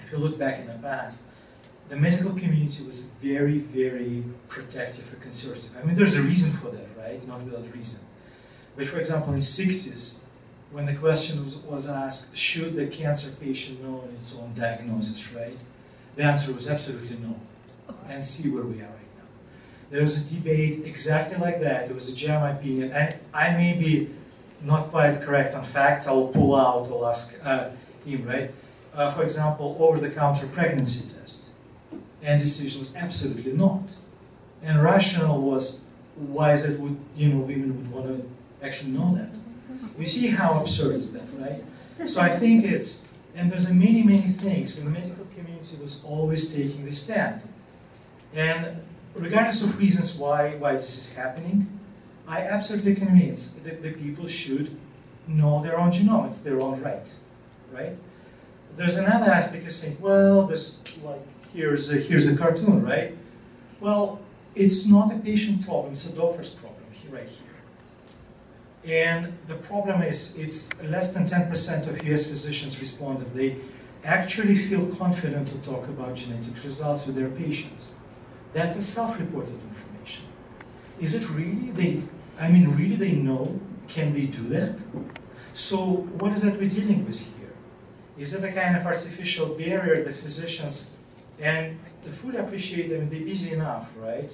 if you look back in the past, the medical community was very, very protective and conservative. I mean, there's a reason for that, right? Not without reason. But for example, in the 60s, when the question was asked, should the cancer patient know its own diagnosis, right? The answer was absolutely no. And see where we are right now. There was a debate exactly like that. It was a JAMA opinion, and I may be not quite correct on facts. I will pull out, I'll ask him, right? For example, over-the-counter pregnancy test. And decision was absolutely not. And rationale was, why is it women would want to actually know that? You see how absurd is that, right? So I think it's, and there's many, many things when the medical community was always taking this stand. And regardless of reasons why this is happening, I absolutely convinced that the people should know their own genome. It's their own right, right? There's another aspect of saying, well, there's like, here's a cartoon, right? Well, it's not a patient problem, it's a doctor's problem right here. And the problem is, it's less than 10% of US physicians responded. They actually feel confident to talk about genetic results with their patients. That's a self-reported information. Is it really? Really they know? Can they do that? So what is that we're dealing with here? Is it a kind of artificial barrier that physicians, and they fully appreciate, they're busy enough, right?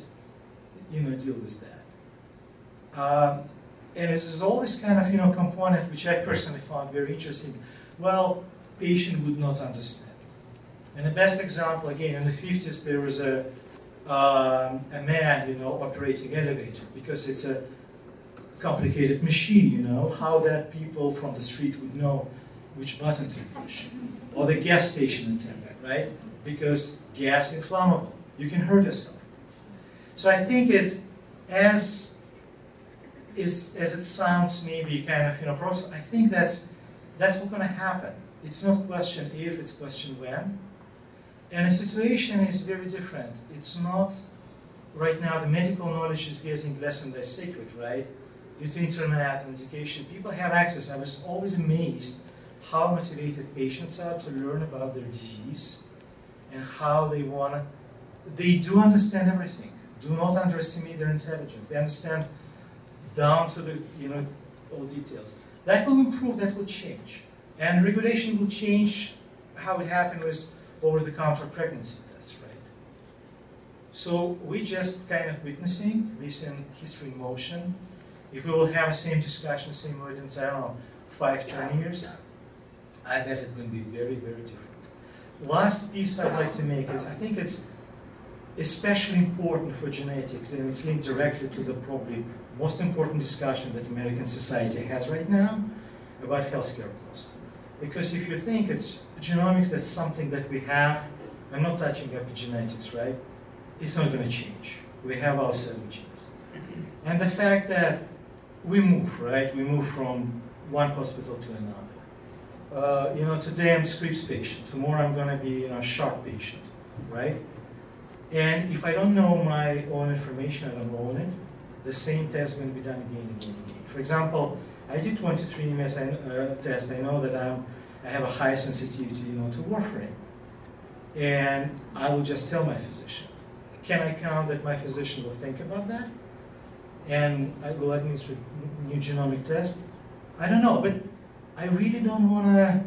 Deal with that. And there's always kind of, component which I personally found very interesting. Well, patient would not understand. And the best example, again, in the 50s, there was a man, operating elevator, because it's a complicated machine, how that people from the street would know which button to push. Or the gas station attendant, right? Because gas is inflammable. You can hurt yourself. So I think it's, as it sounds maybe kind of, process, I think that's what's going to happen. It's not question if, it's question when. And the situation is very different. It's not, right now, the medical knowledge is getting less and less sacred, right? Due to internet and education, people have access. I was always amazed how motivated patients are to learn about their disease and how they do understand everything. Do not underestimate their intelligence. They understand down to the, all details. That will improve, that will change. And regulation will change how it happened with over-the-counter pregnancy tests, right? So we're just kind of witnessing this in history in motion. If we will have the same discussion, same audience, I don't know, 5, 10 years, I bet it's going to be very, very different. Last piece I'd like to make is, I think it's especially important for genetics, and it's linked directly to the probably most important discussion that American society has right now about healthcare costs. Because if you think it's genomics, that's something that we have, I'm not touching epigenetics, right? It's not going to change. We have our 7 genes. And the fact that we move, right? We move from one hospital to another. Today I'm Scripps patient. Tomorrow I'm going to be a Sharp patient, right? And if I don't know my own information, I don't own it, the same test is going to be done again and again and again. For example, I did 23andMe test. I know that I have a high sensitivity, to warfarin. And I will just tell my physician. Can I count that my physician will think about that? And I will administer a new genomic test? I don't know, but I really don't want to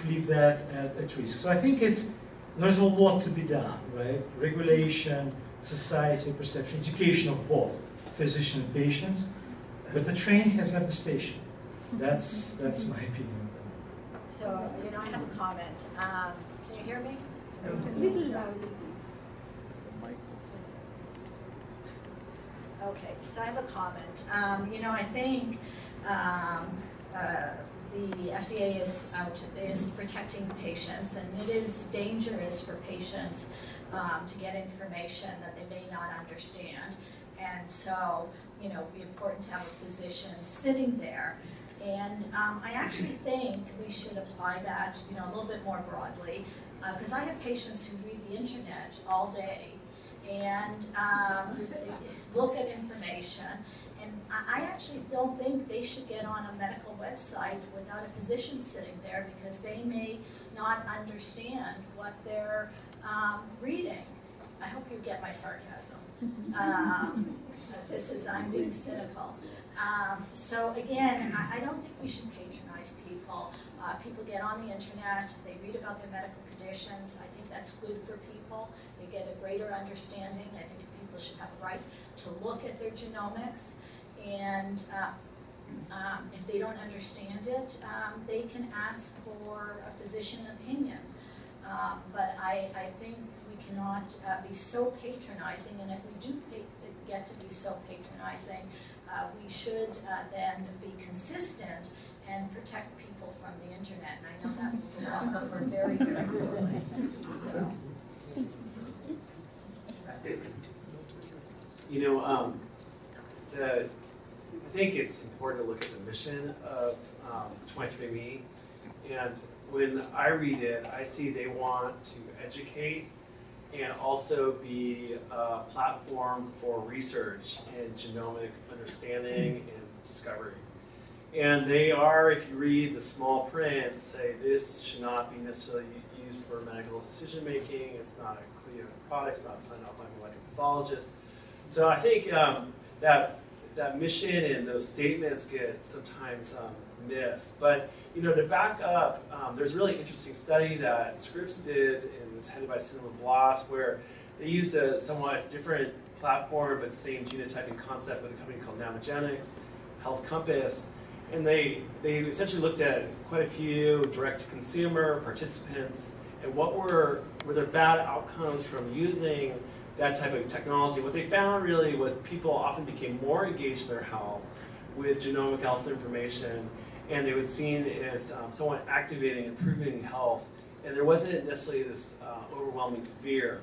leave that at risk. So I think there's a lot to be done, right? Regulation, society, perception, education of both physician and patients. But the train has left the station. That's my opinion. So, I have a comment. Can you hear me? A little louder. Okay, so I have a comment. I think the FDA is protecting patients, and it is dangerous for patients to get information that they may not understand. And so, it would be important to have a physician sitting there. And I actually think we should apply that, a little bit more broadly, because I have patients who read the internet all day and look at information. And I actually don't think they should get on a medical website without a physician sitting there, because they may not understand what they're reading. I hope you get my sarcasm. I'm being cynical. So again, I don't think we should patronize people. People get on the internet, they read about their medical conditions. I think that's good for people. They get a greater understanding. I think people should have a right to look at their genomics. And if they don't understand it, they can ask for a physician opinion. But I think we cannot be so patronizing, and if we do get to be so patronizing, we should then be consistent and protect people from the internet. And I know that will go over very, very quickly. So. You know, I think it's important to look at the mission of 23andMe, and when I read it, I see they want to educate and also be a platform for research and genomic understanding and discovery. And they are, if you read the small print, say this should not be necessarily used for medical decision making, it's not a clear product, it's not signed off by a molecular pathologist. So I think that mission and those statements get sometimes missed. But you know, to back up, there's a really interesting study that Scripps did, and was headed by Cinema Bloss, where they used a somewhat different platform but same genotyping concept with a company called Genomics, Health Compass, and they essentially looked at quite a few direct-to-consumer participants and what were their bad outcomes from using that type of technology. What they found really was people often became more engaged in their health with genomic health information, and it was seen as somewhat activating, improving health, and there wasn't necessarily this overwhelming fear.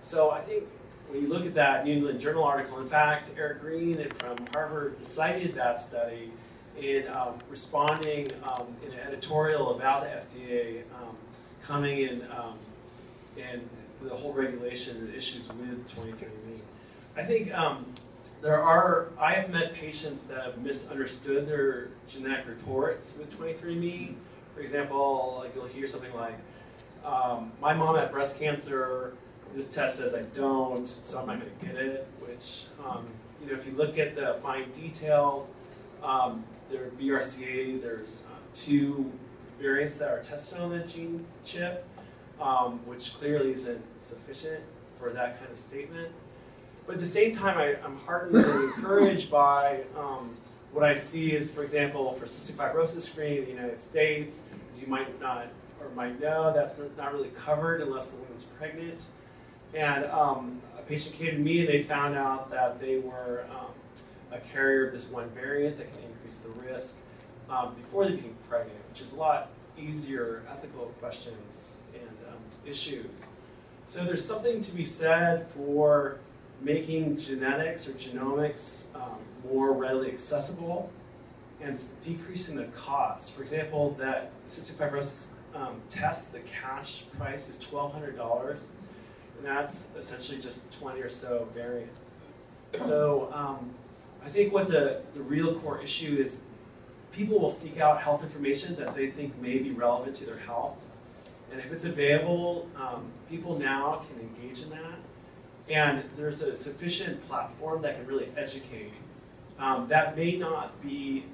So I think when you look at that New England Journal article, in fact, Eric Green from Harvard cited that study in responding in an editorial about the FDA coming in and the whole regulation and the issues with 23andMe. I think I have met patients that have misunderstood their genetic reports with 23andMe. For example, like you'll hear something like, my mom had breast cancer, this test says I don't, so I'm not going to get it, which, you know, if you look at the fine details, there BRCA, there's 2 variants that are tested on the gene chip, which clearly isn't sufficient for that kind of statement. But at the same time, I'm heartened and encouraged by what I see is, for example, for cystic fibrosis screening in the United States, as you might not or might know, that's not really covered unless the woman's pregnant. And a patient came to me and they found out that they were a carrier of this one variant that can increase the risk before they became pregnant, which is a lot easier ethical questions and issues. So there's something to be said for making genetics or genomics more readily accessible and decreasing the cost. For example, that cystic fibrosis test, the cash price is $1,200, and that's essentially just 20 or so variants. So I think what the real core issue is, people will seek out health information that they think may be relevant to their health. And if it's available, people now can engage in that. And there's a sufficient platform that can really educate. That may not be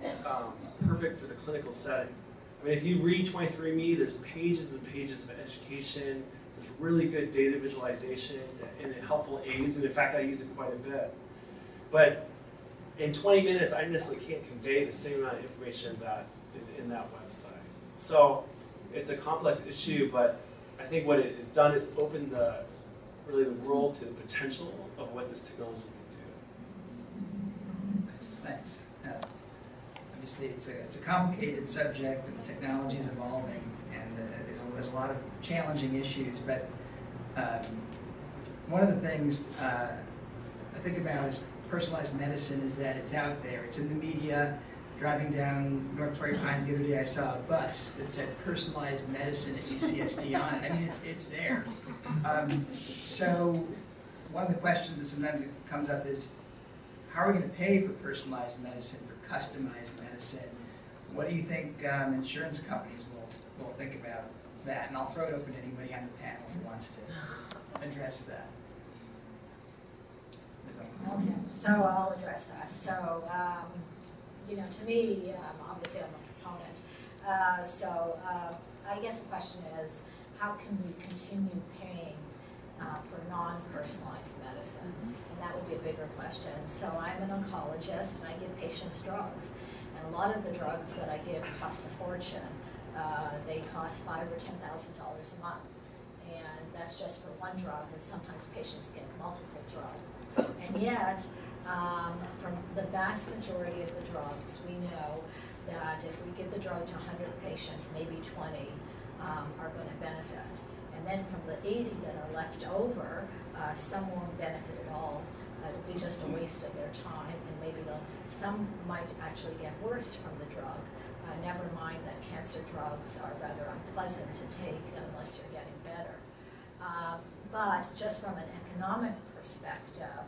perfect for the clinical setting. I mean, if you read 23andMe, there's pages and pages of education. There's really good data visualization and helpful aids. And in fact, I use it quite a bit. But in 20 minutes, I necessarily can't convey the same amount of information that is in that website. So it's a complex issue, but I think what it has done is opened really the world to the potential of what this technology can do. Thanks. Obviously, it's a complicated subject, and the technology is evolving, and there's a lot of challenging issues. But one of the things I think about is personalized medicine is that it's out there. It's in the media. Driving down North Torrey Pines the other day, I saw a bus that said personalized medicine at UCSD on it. I mean, it's there. So one of the questions that sometimes it comes up is, how are we going to pay for personalized medicine, for customized medicine? What do you think insurance companies will think about that? And I'll throw it open to anybody on the panel who wants to address that. Okay. So I'll address that. So, you know, to me, obviously I'm a proponent. I guess the question is, how can we continue paying for non-personalized medicine? And that would be a bigger question. So I'm an oncologist, and I give patients drugs. And a lot of the drugs that I give cost a fortune. They cost $5,000 or $10,000 a month. And that's just for one drug, and sometimes patients get multiple drugs. And yet, from the vast majority of the drugs, we know that if we give the drug to 100 patients, maybe 20 are going to benefit. And then from the 80 that are left over, some won't benefit at all. It'll be just a waste of their time, and maybe some might actually get worse from the drug. Never mind that cancer drugs are rather unpleasant to take unless you're getting better. But just from an economic perspective,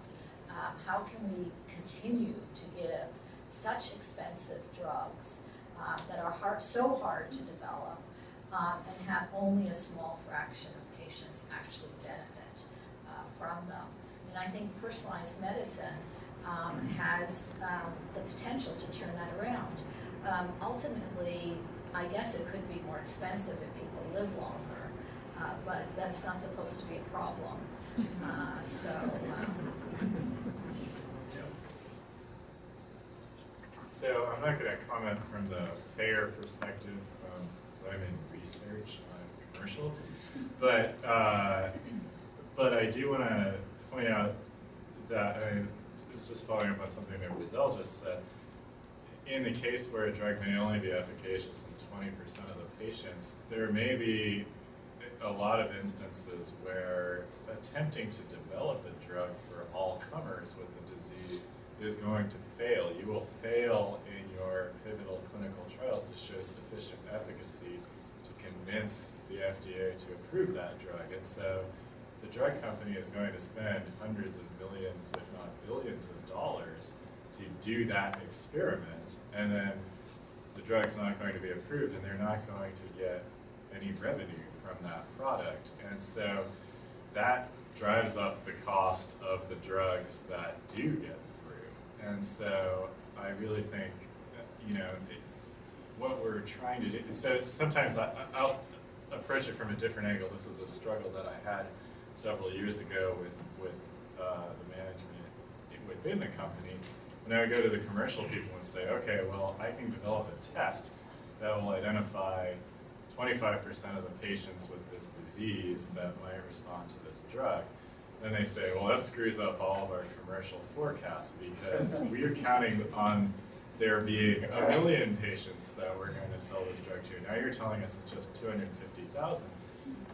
how can we continue to give such expensive drugs that are so hard to develop and have only a small fraction of patients actually benefit from them? And I think personalized medicine has the potential to turn that around. Ultimately, I guess it could be more expensive if people live longer, but that's not supposed to be a problem. So I'm not going to comment from the payer perspective, so I'm in research, I'm commercial, but I do want to point out that, I was just following up on something that Rizal just said. In the case where a drug may only be efficacious in 20% of the patients, there may be a lot of instances where attempting to develop a drug for all comers with the disease is going to fail. You will fail in your pivotal clinical trials to show sufficient efficacy to convince the FDA to approve that drug. And so the drug company is going to spend hundreds of millions, if not billions of dollars to do that experiment, and then the drug's not going to be approved, and they're not going to get any revenue from that product. And so that drives up the cost of the drugs that do get through. And so I really think, you know, what we're trying to do, so sometimes I'll approach it from a different angle. This is a struggle that I had several years ago with the management within the company. And I would go to the commercial people and say, okay, well, I can develop a test that will identify 25% of the patients with this disease that might respond to this drug. Then they say, well, that screws up all of our commercial forecasts because we're counting on there being 1 million patients that we're going to sell this drug to. Now you're telling us it's just 250,000.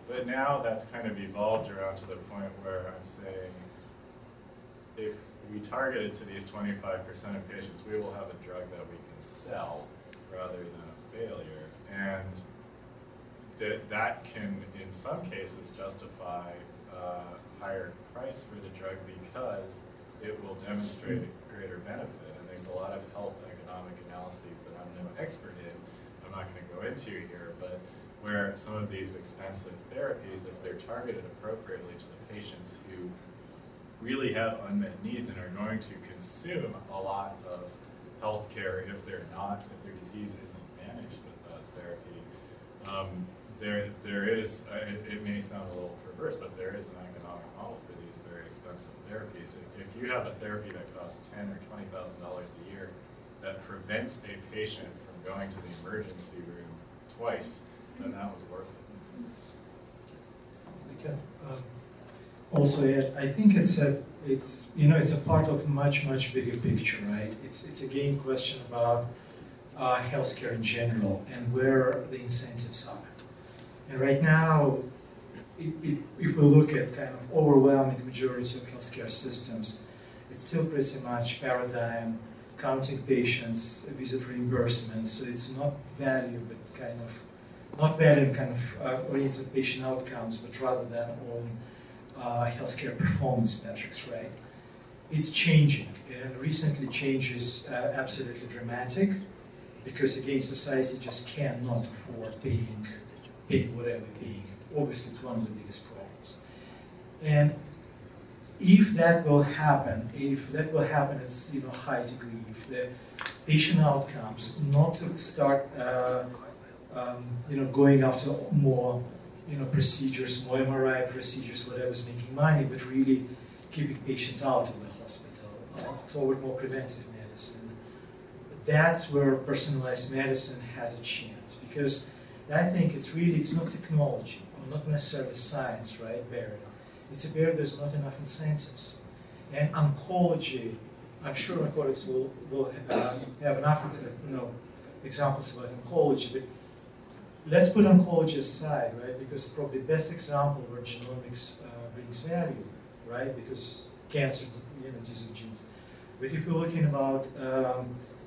But now that's kind of evolved around to the point where I'm saying, if we target it to these 25% of patients, we will have a drug that we can sell rather than a failure. And that can, in some cases, justify a higher price for the drug because it will demonstrate greater benefit. And there's a lot of health economic analyses that I'm no expert in, I'm not going to go into here, but where some of these expensive therapies, if they're targeted appropriately to the patients who really have unmet needs and are going to consume a lot of health care if their disease isn't managed with that therapy. There is, it may sound a little perverse, but there is an economic model for these very expensive therapies. If you have a therapy that costs $10,000 or $20,000 a year that prevents a patient from going to the emergency room twice, then that was worth it. Okay. Also, I think it's a part of much bigger picture, right? It's again a question about healthcare in general and where the incentives are. And right now, if we look at kind of overwhelming majority of healthcare systems, it's still pretty much paradigm, counting patients, visit reimbursement. So it's not value, but kind of not value kind of oriented patient outcomes, but rather than on healthcare performance metrics, right? It's changing, and recently change is absolutely dramatic because again, society just cannot afford paying whatever paying. Obviously, it's one of the biggest problems. And if that will happen, it's high degree, if the patient outcomes not to start going after more procedures, more MRI procedures, whatever's making money, but really keeping patients out of the hospital toward more preventive medicine. That's where personalized medicine has a chance, because I think it's not technology, or not necessarily science, right, barrier. It's a barrier there's not enough incentives. And oncology, I'm sure my colleagues will have enough examples about oncology, but let's put oncology aside, right? Because probably the best example where genomics brings value, right? Because cancer, disease of genes. But if we're looking about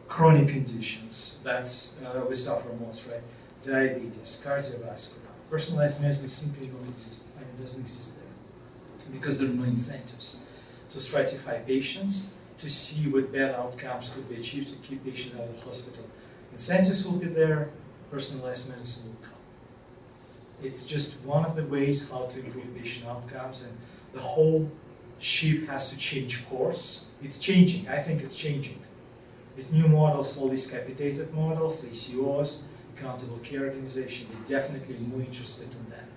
chronic conditions, that's we suffer most, right? Diabetes, cardiovascular, personalized medicine simply don't exist. I mean, it doesn't exist there because there are no incentives to stratify patients to see what bad outcomes could be achieved to keep patients out of the hospital. Incentives will be there. Personalized medicine will come. It's just one of the ways how to improve patient outcomes, and the whole ship has to change course. It's changing. I think it's changing. With new models, all these capitated models, ACOs, accountable care organization, they're definitely more interested in that.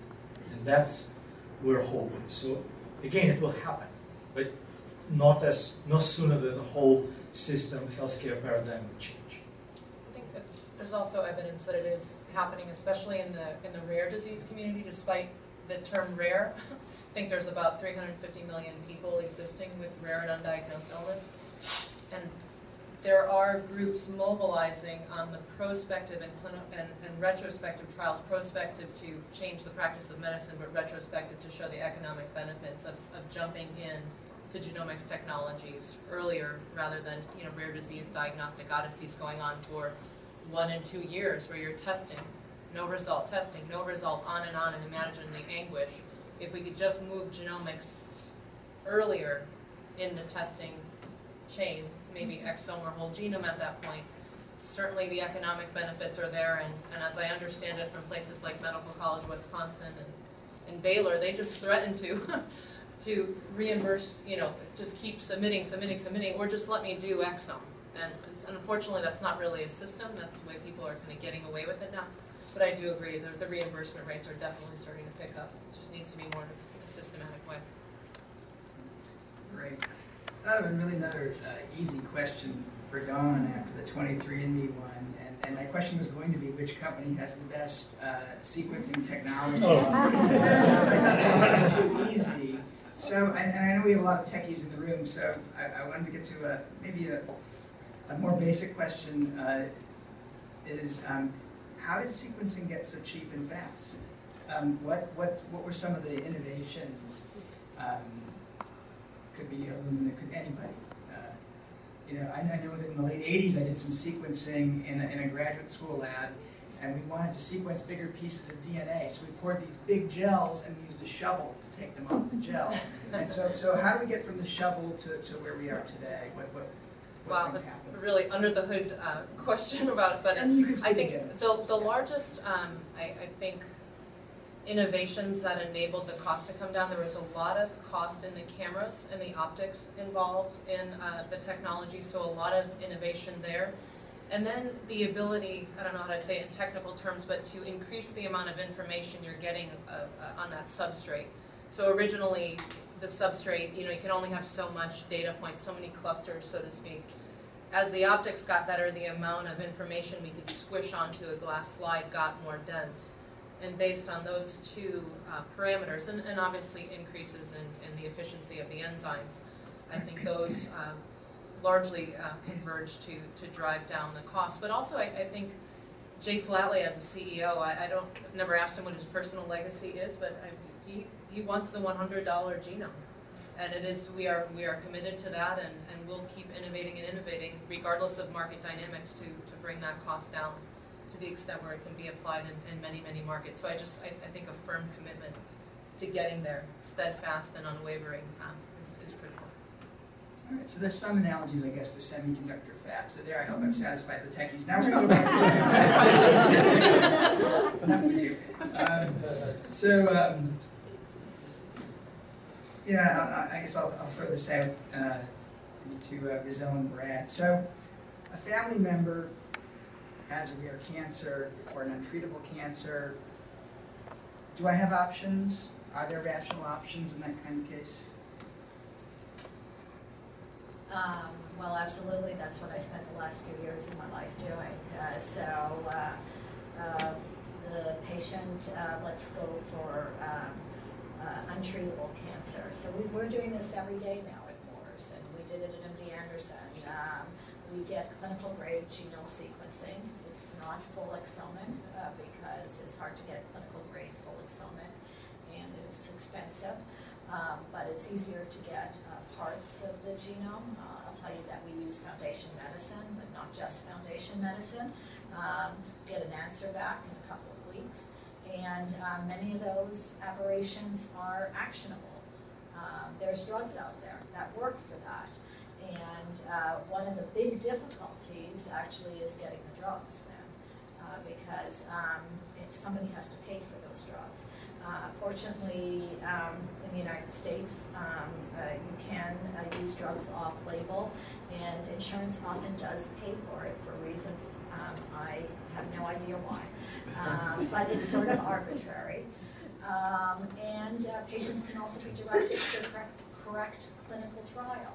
And that's where we're hoping. So again, it will happen, but not sooner than the whole system, healthcare paradigm will change. There's also evidence that it is happening, especially in the rare disease community, despite the term rare. I think there's about 350 million people existing with rare and undiagnosed illness. And there are groups mobilizing on the prospective and retrospective trials, prospective to change the practice of medicine, but retrospective to show the economic benefits of jumping in to genomics technologies earlier rather than rare disease diagnostic odysseys going on for 1 and 2 years where you're testing, no result, testing, no result, on, and imagine the anguish. If we could just move genomics earlier in the testing chain, maybe exome or whole genome at that point, certainly the economic benefits are there, and as I understand it from places like Medical College Wisconsin and Baylor, they just threaten to reimburse, just keep submitting, or just let me do exome. And unfortunately, that's not really a system. That's the way people are kind of getting away with it now. But I do agree that the reimbursement rates are definitely starting to pick up. It just needs to be more in a systematic way. Great. I thought of really another easy question for Dawn after the 23andMe one. And my question was going to be which company has the best sequencing technology. Oh. I thought that was too easy. So, and I know we have a lot of techies in the room, so I wanted to get to maybe a more basic question is how did sequencing get so cheap and fast? What were some of the innovations? Could be Illumina, could anybody. I know that in the late 80s I did some sequencing in a graduate school lab, and we wanted to sequence bigger pieces of DNA. So we poured these big gels and we used a shovel to take them off the gel. And so how do we get from the shovel to where we are today? Wow, that's a really under the hood question about it, but I think the largest, I think, innovations that enabled the cost to come down, there was a lot of cost in the cameras and the optics involved in the technology, so a lot of innovation there. And then the ability, I don't know how to say it in technical terms, but to increase the amount of information you're getting on that substrate. So originally, the substrate, you can only have so much data points, so many clusters, so to speak. As the optics got better, the amount of information we could squish onto a glass slide got more dense. And based on those two parameters, and obviously increases in the efficiency of the enzymes, I think those largely converge to drive down the cost. But also, I think Jay Flatley, as a CEO, I've never asked him what his personal legacy is, but he wants the $100 genome. And it is, we are committed to that, and we'll keep innovating and innovating, regardless of market dynamics, to bring that cost down to the extent where it can be applied in many, many markets. So I think a firm commitment to getting there, steadfast and unwavering, is critical. All right, so there's some analogies, I guess, to semiconductor fabs. So there, I hope I've satisfied the techies. Now we're going to go back to enough of you. you know, I guess I'll throw this out to Rizal and Brad. So, a family member has a rare cancer or an untreatable cancer. Do I have options? Are there rational options in that kind of case? Well, absolutely. That's what I spent the last few years of my life doing. The patient, let's go for untreatable cancer. So we're doing this every day now at Moores, and we did it at MD Anderson. We get clinical grade genome sequencing. It's not full exomic because it's hard to get clinical grade full exomic, and it is expensive. But it's easier to get parts of the genome. I'll tell you that we use Foundation Medicine, but not just Foundation Medicine. Get an answer back in a couple of weeks. And many of those aberrations are actionable. There's drugs out there that work for that. And one of the big difficulties actually is getting the drugs then, because somebody has to pay for those drugs. Fortunately, in the United States, you can use drugs off-label, and insurance often does pay for it for reasons I have no idea why. But it's sort of arbitrary. And patients can also be directed to the correct clinical trial.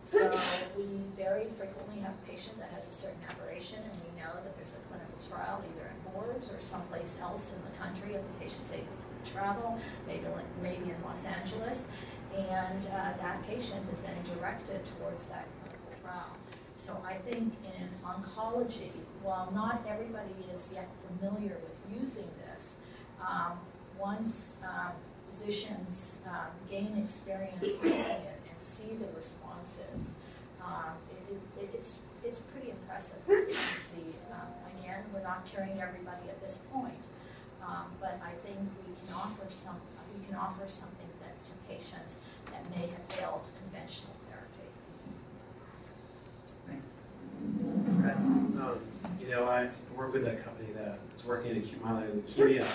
So we very frequently have a patient that has a certain aberration, and we know that there's a clinical trial either in Moores or someplace else in the country if the patient's able to travel, maybe in Los Angeles, and that patient is then directed towards that clinical trial. So I think in oncology, while not everybody is yet familiar with using this, once physicians gain experience using it and see the responses, it's pretty impressive what we can see. Again, we're not curing everybody at this point, but I think we can offer something that to patients that may have failed conventional therapy. Thanks. You know, I work with a company that is working in acute myeloid leukemia,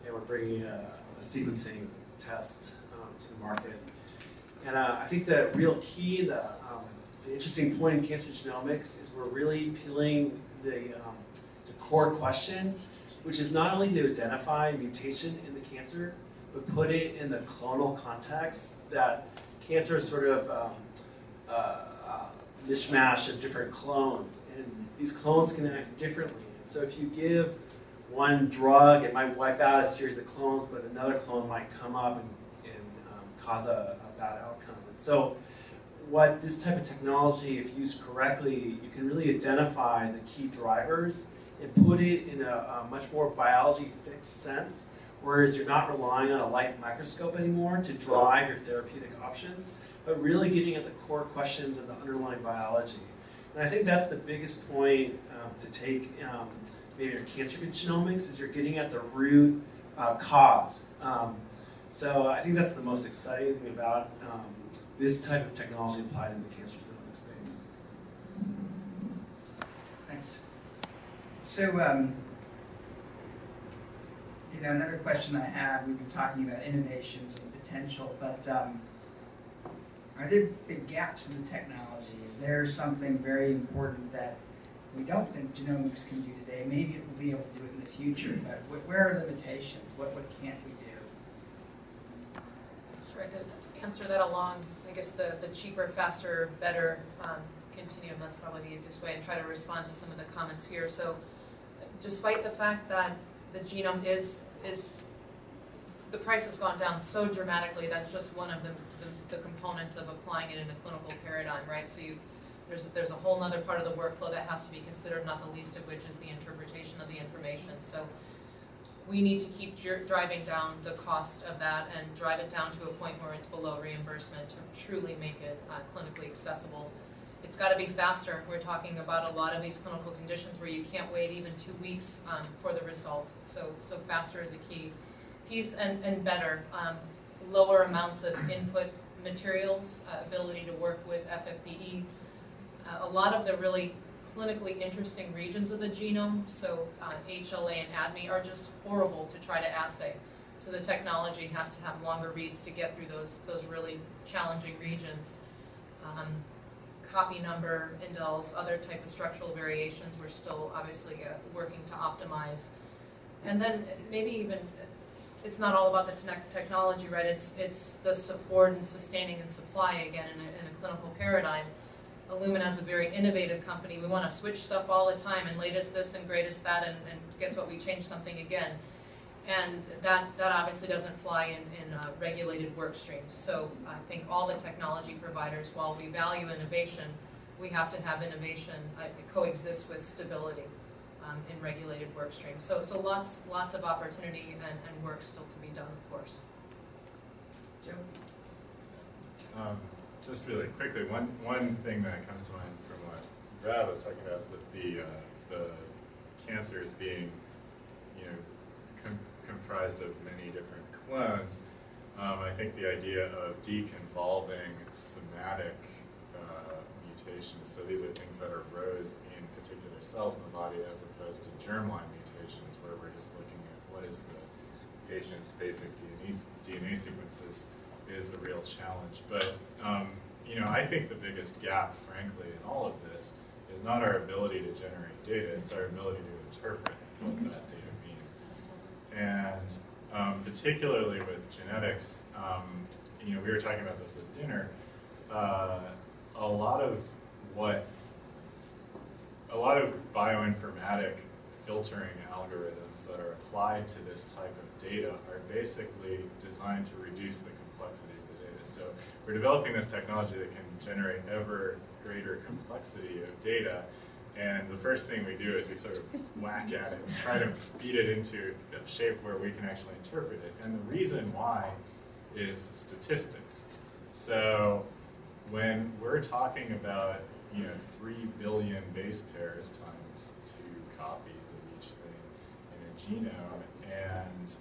and we're bringing a sequencing test to the market. And I think the real key, the interesting point in cancer genomics is we're really peeling the core question, which is not only to identify mutation in the cancer, but put it in the clonal context that cancer is sort of mishmash of different clones, and these clones can act differently. And so if you give one drug, it might wipe out a series of clones, but another clone might come up and cause a bad outcome. And so what this type of technology, if used correctly, you can really identify the key drivers and put it in a much more biology fixed sense, whereas you're not relying on a light microscope anymore to drive your therapeutic options, but really getting at the core questions of the underlying biology. And I think that's the biggest point to take maybe your cancer genomics, is you're getting at the root cause. So I think that's the most exciting thing about this type of technology applied in the cancer genomics space. Thanks. So, you know, another question I have, we've been talking about innovations and potential, but are there big gaps in the technology? Is there something very important that we don't think genomics can do today? Maybe it will be able to do it in the future, but where are limitations? What can't we do? Sure, I could answer that along, I guess, the cheaper, faster, better continuum. That's probably the easiest way, and try to respond to some of the comments here. So despite the fact that the genome is the price has gone down so dramatically, that's just one of the components of applying it in a clinical paradigm, right? So there's a whole other part of the workflow that has to be considered, not the least of which is the interpretation of the information. So we need to keep driving down the cost of that and drive it down to a point where it's below reimbursement to truly make it clinically accessible. It's got to be faster. We're talking about a lot of these clinical conditions where you can't wait even 2 weeks for the result. So faster is a key piece, and better. Lower amounts of input materials, ability to work with FFPE. A lot of the really clinically interesting regions of the genome, so HLA and ADME, are just horrible to try to assay. So the technology has to have longer reads to get through those really challenging regions. Copy number, indels, other type of structural variations, we're still obviously working to optimize. And then maybe even, it's not all about the technology, right? It's the support and sustaining and supply, again, in a clinical paradigm. Illumina is a very innovative company. We want to switch stuff all the time and latest this and greatest that, and guess what? We change something again. And that obviously doesn't fly in regulated work streams. So I think all the technology providers, while we value innovation, we have to have innovation coexist with stability in regulated work streams. So lots of opportunity and work still to be done, of course. Joe? Just really quickly, one thing that comes to mind from what Brad was talking about with the cancers being, comprised of many different clones. I think the idea of deconvolving somatic mutations, so these are things that are rows in particular cells in the body as opposed to germline mutations where we're just looking at what is the patient's basic DNA sequences, is a real challenge. But I think the biggest gap, frankly, in all of this is not our ability to generate data, it's our ability to interpret what that data means. And particularly with genetics, we were talking about this at dinner, a lot of bioinformatic filtering algorithms that are applied to this type of data are basically designed to reduce the complexity of the data. So we're developing this technology that can generate ever greater complexity of data, and the first thing we do is we sort of whack at it and try to beat it into a shape where we can actually interpret it. And the reason why is statistics. So when we're talking about 3 billion base pairs times 2 copies of each thing in a genome, and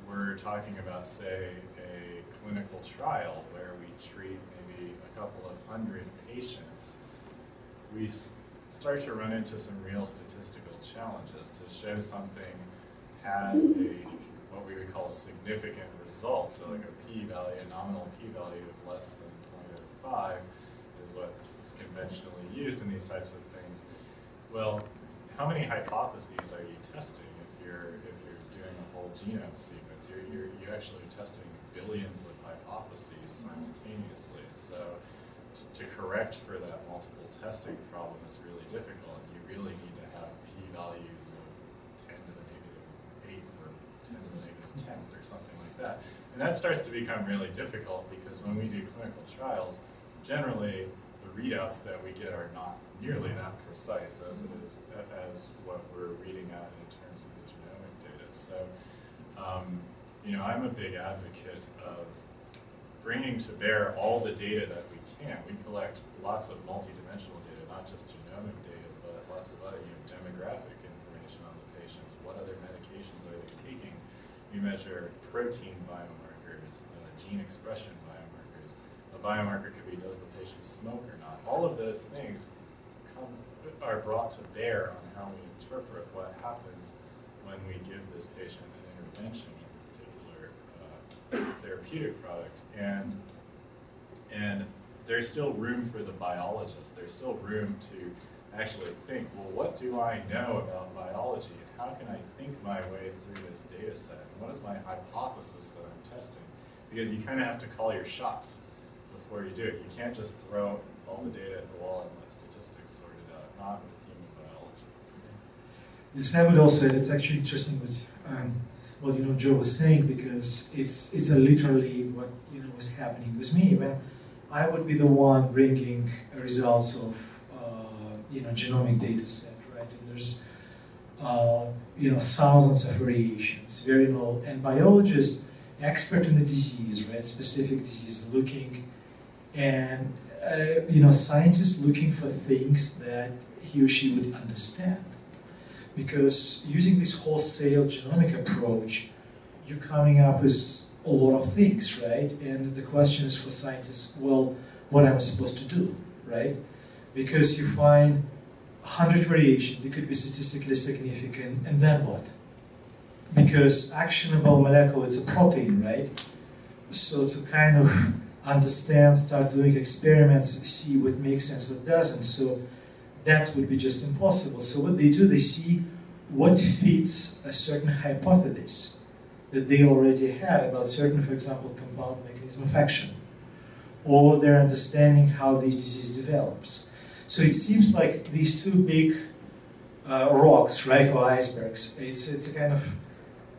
we're talking about, say, a clinical trial where we treat maybe a couple of hundred patients, we start to run into some real statistical challenges. To show something has what we would call a significant result, so like a p-value, a nominal p-value of less than 0.05 is what is conventionally used in these types of things. Well, how many hypotheses are you testing if you're doing a whole genome sequence? You're actually testing billions of hypotheses simultaneously. And so to correct for that multiple testing problem is really difficult. You really need to have p-values of 10 to the -8th or 10 to the -10th or something like that. And that starts to become really difficult because when we do clinical trials, generally the readouts that we get are not nearly that precise as it is as what we're reading out in terms of the genomic data. So, I'm a big advocate of bringing to bear all the data that we can. We collect lots of multidimensional data, not just genomic data, but lots of other demographic information on the patients. What other medications are they taking? We measure protein biomarkers, gene expression biomarkers. A biomarker could be, does the patient smoke or not? All of those things are brought to bear on how we interpret what happens when we give this patient an intervention, a particular therapeutic product. And there's still room for the biologist. There's still room to actually think, well, what do I know about biology, and how can I think my way through this data set? And what is my hypothesis that I'm testing? Because you kind of have to call your shots before you do it. You can't just throw all the data at the wall and let statistics sort it out, not with human biology. Yes, I would also, it's actually interesting what Joe was saying, because it's literally what was happening with me when I would be the one bringing results of genomic data set, right? And there's thousands of variations, very null, and biologists, expert in the disease, right? Specific disease, looking, and scientists looking for things that he or she would understand. Because using this wholesale genomic approach, you're coming up with a lot of things, right? And the question is for scientists, well, what am I supposed to do, right? Because you find 100 variations, they could be statistically significant, and then what? because actionable molecule is a protein, right? So to kind of understand, start doing experiments, see what makes sense, what doesn't. So that would be just impossible. So what they do, they see what fits a certain hypothesis that they already had about certain, for example, compound mechanism of action, or their understanding how the disease develops. So it seems like these two big rocks, right, or icebergs, it's a kind of,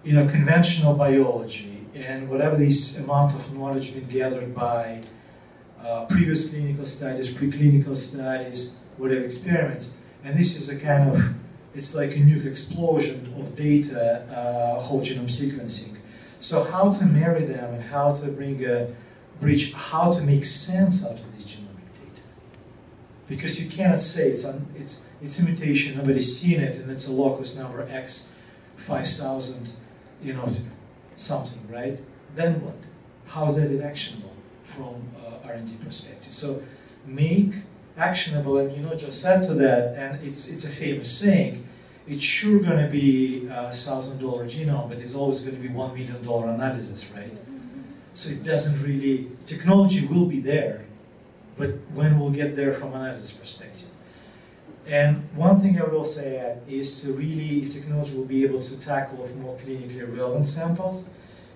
you know, conventional biology, and whatever this amount of knowledge been gathered by previous clinical studies, preclinical studies, whatever experiments, and this is a kind of, it's like a nuke explosion of data, whole genome sequencing. So how to marry them and how to bring a bridge, how to make sense out of this genomic data. Because you cannot say it's a mutation, nobody's seen it, and it's a locus number X 5000, you know, something, right? Then what? How's that actionable from R&D perspective? So make actionable, and you know, just said to that, and it's a famous saying, it's sure going to be a $1,000 genome, but it's always going to be $1 million analysis, right? So it doesn't really, technology will be there, but when we'll get there from an analysis perspective. And one thing I would also add is to really, technology will be able to tackle more clinically relevant samples.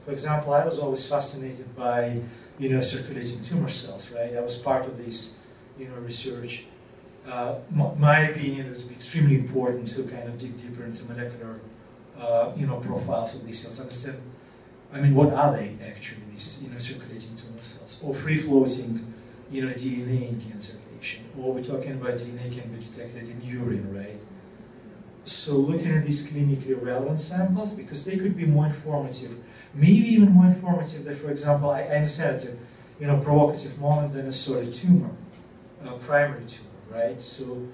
For example, I was always fascinated by, you know, circulating tumor cells, right? I was part of this, you know, research. My opinion, it would be extremely important to kind of dig deeper into molecular, you know, profiles of these cells. Understand, I mean, what are they actually, these, you know, circulating tumor cells, or free-floating, you know, DNA in cancer patient, or we're talking about DNA can be detected in urine, right? So looking at these clinically relevant samples, because they could be more informative, maybe even more informative than, for example, I understand it's a, you know, provocative moment than a solid tumor, primary tumor, right? So,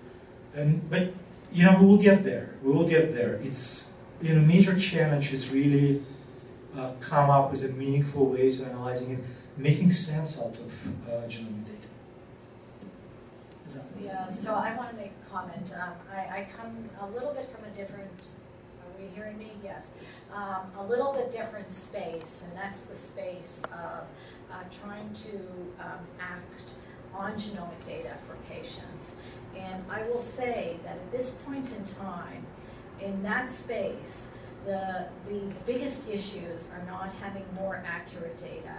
but, you know, we will get there. We will get there. It's, you know, major challenge is really come up with a meaningful way to analyzing it, making sense out of genomic data. Yeah, so I want to make a comment. I come a little bit from a different, are we hearing me? Yes. A little bit different space, and that's the space of trying to act on genomic data for patients. And I will say that at this point in time, in that space, the biggest issues are not having more accurate data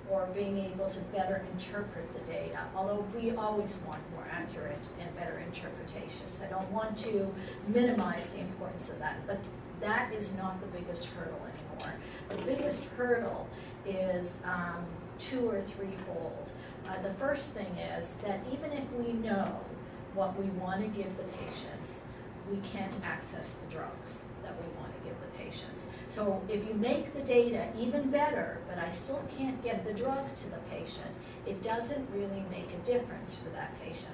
or being able to better interpret the data, although we always want more accurate and better interpretations. I don't want to minimize the importance of that, but that is not the biggest hurdle anymore. The biggest hurdle is two or threefold. The first thing is that even if we know what we want to give the patients, we can't access the drugs that we want to give the patients. So if you make the data even better, but I still can't get the drug to the patient, it doesn't really make a difference for that patient.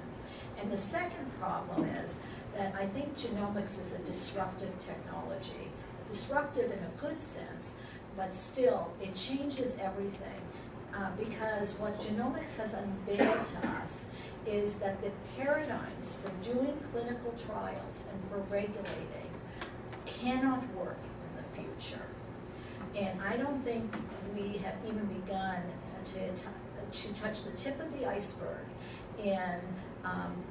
And the second problem is that I think genomics is a disruptive technology. Disruptive in a good sense, but still, it changes everything. Because what genomics has unveiled to us is that the paradigms for doing clinical trials and for regulating cannot work in the future. And I don't think we have even begun to touch the tip of the iceberg in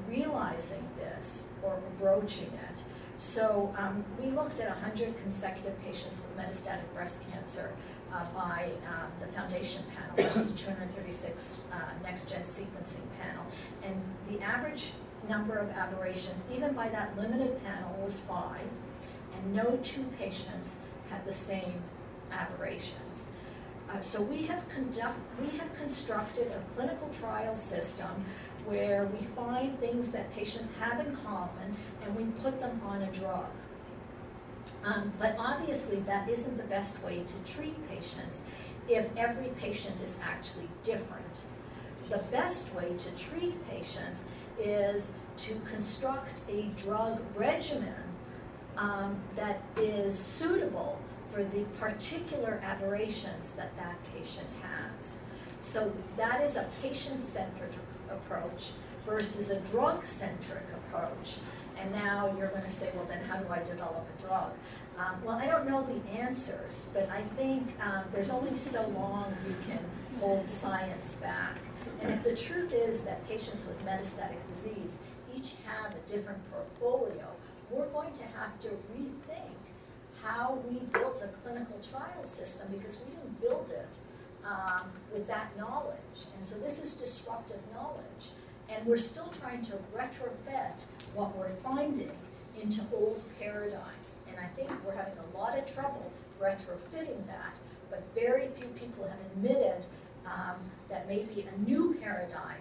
realizing this or broaching it. So we looked at 100 consecutive patients with metastatic breast cancer by the Foundation panel, which is a 236 next-gen sequencing panel. And the average number of aberrations, even by that limited panel, was 5. And no 2 patients had the same aberrations. So we have constructed a clinical trial system where we find things that patients have in common and we put them on a drug. But obviously that isn't the best way to treat patients if every patient is actually different. The best way to treat patients is to construct a drug regimen that is suitable for the particular aberrations that that patient has. So that is a patient-centered approach versus a drug-centric approach. And now you're going to say, well, then how do I develop a drug? Well, I don't know the answers, but I think there's only so long you can hold science back. And if the truth is that patients with metastatic disease each have a different portfolio, we're going to have to rethink how we built a clinical trial system, because we didn't build it with that knowledge. And so this is disruptive knowledge. And we're still trying to retrofit what we're finding into old paradigms. And I think we're having a lot of trouble retrofitting that, but very few people have admitted that maybe a new paradigm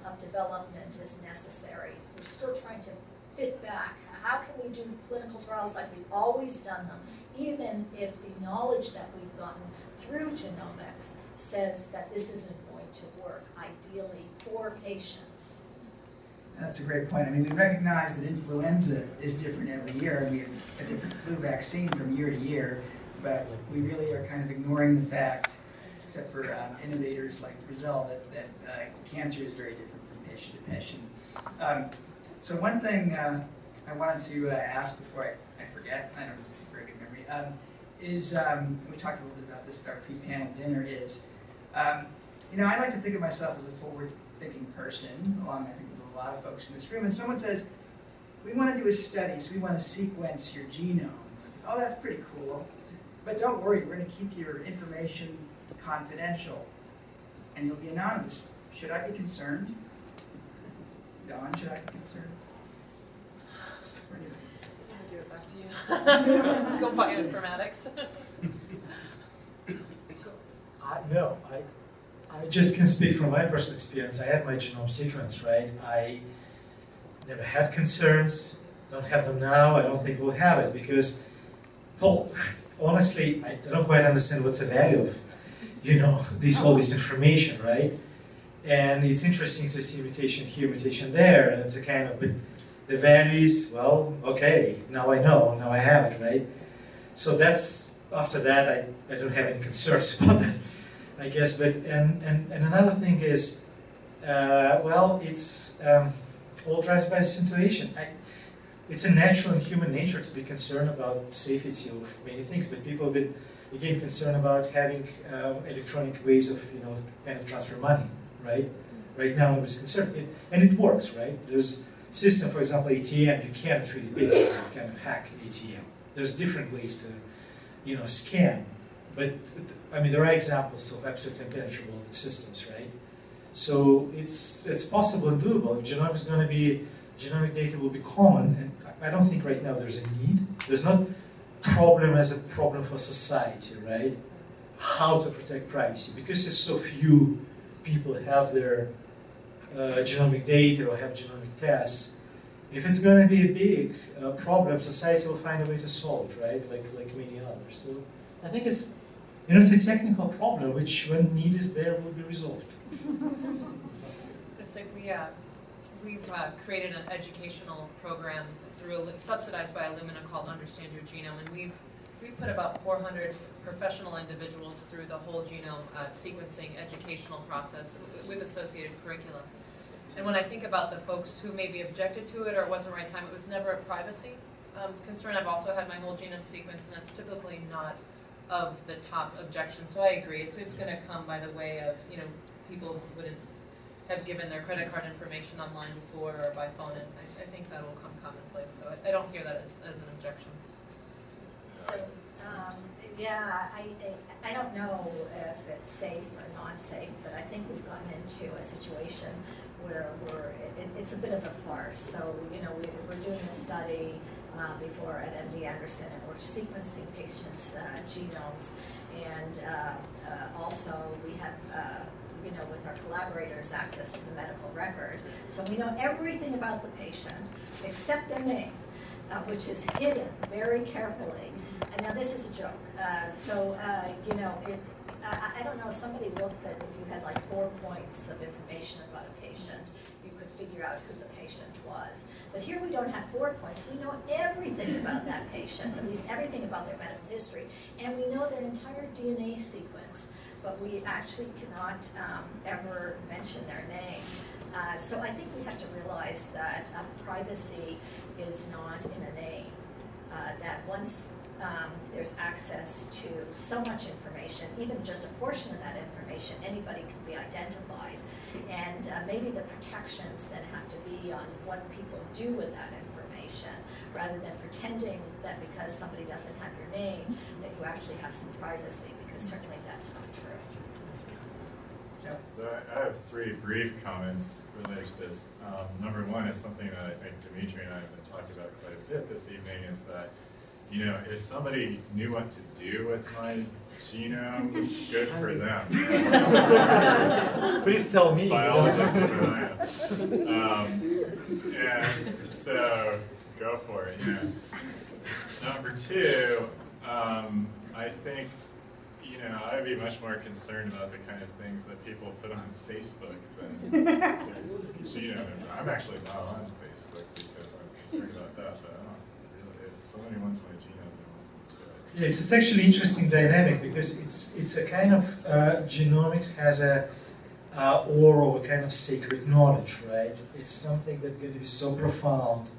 of development is necessary. We're still trying to fit back. How can we do clinical trials like we've always done them, even if the knowledge that we've gotten through genomics says that this isn't going to work, ideally, for patients? That's a great point. I mean, we recognize that influenza is different every year, and we have a different flu vaccine from year to year, but we really are kind of ignoring the fact, except for innovators like Brazil, that cancer is very different from patient to patient. So one thing I wanted to ask before I forget, I don't have a very good memory, is, we talked a little bit about this at our pre-panel dinner, is, you know, I like to think of myself as a forward-thinking person, along, I think, with a lot of folks in this room, and someone says, we want to do a study, so we want to sequence your genome. Oh, that's pretty cool, but don't worry, we're going to keep your information confidential, and you'll be anonymous. Should I be concerned? Dawn, should I be concerned? I'll give it back to you. Go bioinformatics. No, I just can speak from my personal experience. I had my genome sequenced, right? I never had concerns, don't have them now, I don't think we'll have it, because, well, honestly, I don't quite understand what's the value of, you know, all this information, right? And it's interesting to see mutation here, mutation there, and it's a kind of, but the value is, well, okay, now I know, now I have it, right? So that's, after that, I don't have any concerns about that, I guess. But, and another thing is, well, it's all drives by the situation. It's a natural in human nature to be concerned about safety of many things, but people have been, again, concerned about having electronic ways of, you know, kind of transfer money, right? Right now, nobody's concerned, and it works, right? There's system, for example, ATM, you can't really be able to kind of hack ATM. There's different ways to, you know, scan, but I mean, there are examples of absolutely impenetrable systems, right? So it's possible and doable. If genomics is going to be, genomic data will be common, and I don't think right now there's a need. There's not problem as a problem for society, right? How to protect privacy, because there's so few people have their genomic data or have genomic tests. If it's going to be a big problem, society will find a way to solve it, right? Like many others. So I think it's, you know, it's a technical problem which, when need is there, will be resolved. I was going to say, we've created an educational program subsidized by Illumina called Understand Your Genome, and we've put about 400 professional individuals through the whole genome sequencing educational process with associated curriculum. And when I think about the folks who maybe objected to it or it wasn't the right time, it was never a privacy concern. I've also had my whole genome sequenced, and that's typically not of the top objection. So I agree, it's going to come by the way of, you know, people who wouldn't have given their credit card information online before or by phone, and I think that will come commonplace. So I don't hear that as an objection. So, yeah, I don't know if it's safe or not safe, but I think we've gotten into a situation where it's a bit of a farce. So, you know, we're doing a study before at MD Anderson, and we're sequencing patients' genomes, and also we have, you know, with our collaborators, access to the medical record. So we know everything about the patient except their name, which is hidden very carefully. And now this is a joke. You know, I don't know, somebody looked at if you had like 4 points of information about a patient, you could figure out who the patient was. But here we don't have 4 points. We know everything about that patient, at least everything about their medical history, and we know their entire DNA sequence, but we actually cannot ever mention their name. So I think we have to realize that privacy is not in a name. that once there's access to so much information, even just a portion of that information, anybody can be identified. And maybe the protections then have to be on what people do with that information, rather than pretending that because somebody doesn't have your name, that you actually have some privacy, because certainly that's not true. So I have three brief comments related to this. Number one is something that I think Dimitri and I have been talking about quite a bit this evening, is that, you know, if somebody knew what to do with my genome, good for them. Please tell me. Biologists than I am. And so, go for it, yeah. Number two, I think, you know, I'd be much more concerned about the kind of things that people put on Facebook than their genome. I'm actually not on Facebook because I'm concerned about that, but I don't really, if somebody wants my genome, they want to do it. Yes, it's actually interesting dynamic, because it's a kind of, genomics has a aura of a kind of sacred knowledge, right? It's something that's going to be so profound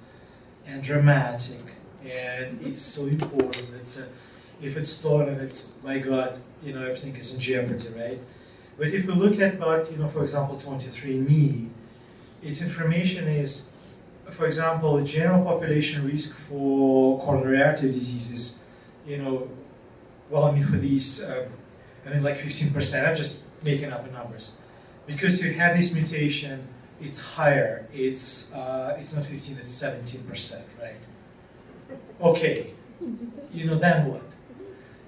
and dramatic, and it's so important. If it's stolen, it's, my God, you know, everything is in jeopardy, right? But if we look at about, you know, for example, 23andMe, its information is, for example, the general population risk for coronary artery diseases, you know, well, I mean, for these, I mean, like 15%, I'm just making up the numbers. Because you have this mutation, it's higher, it's not 15, it's 17%, right? Okay, you know, then what?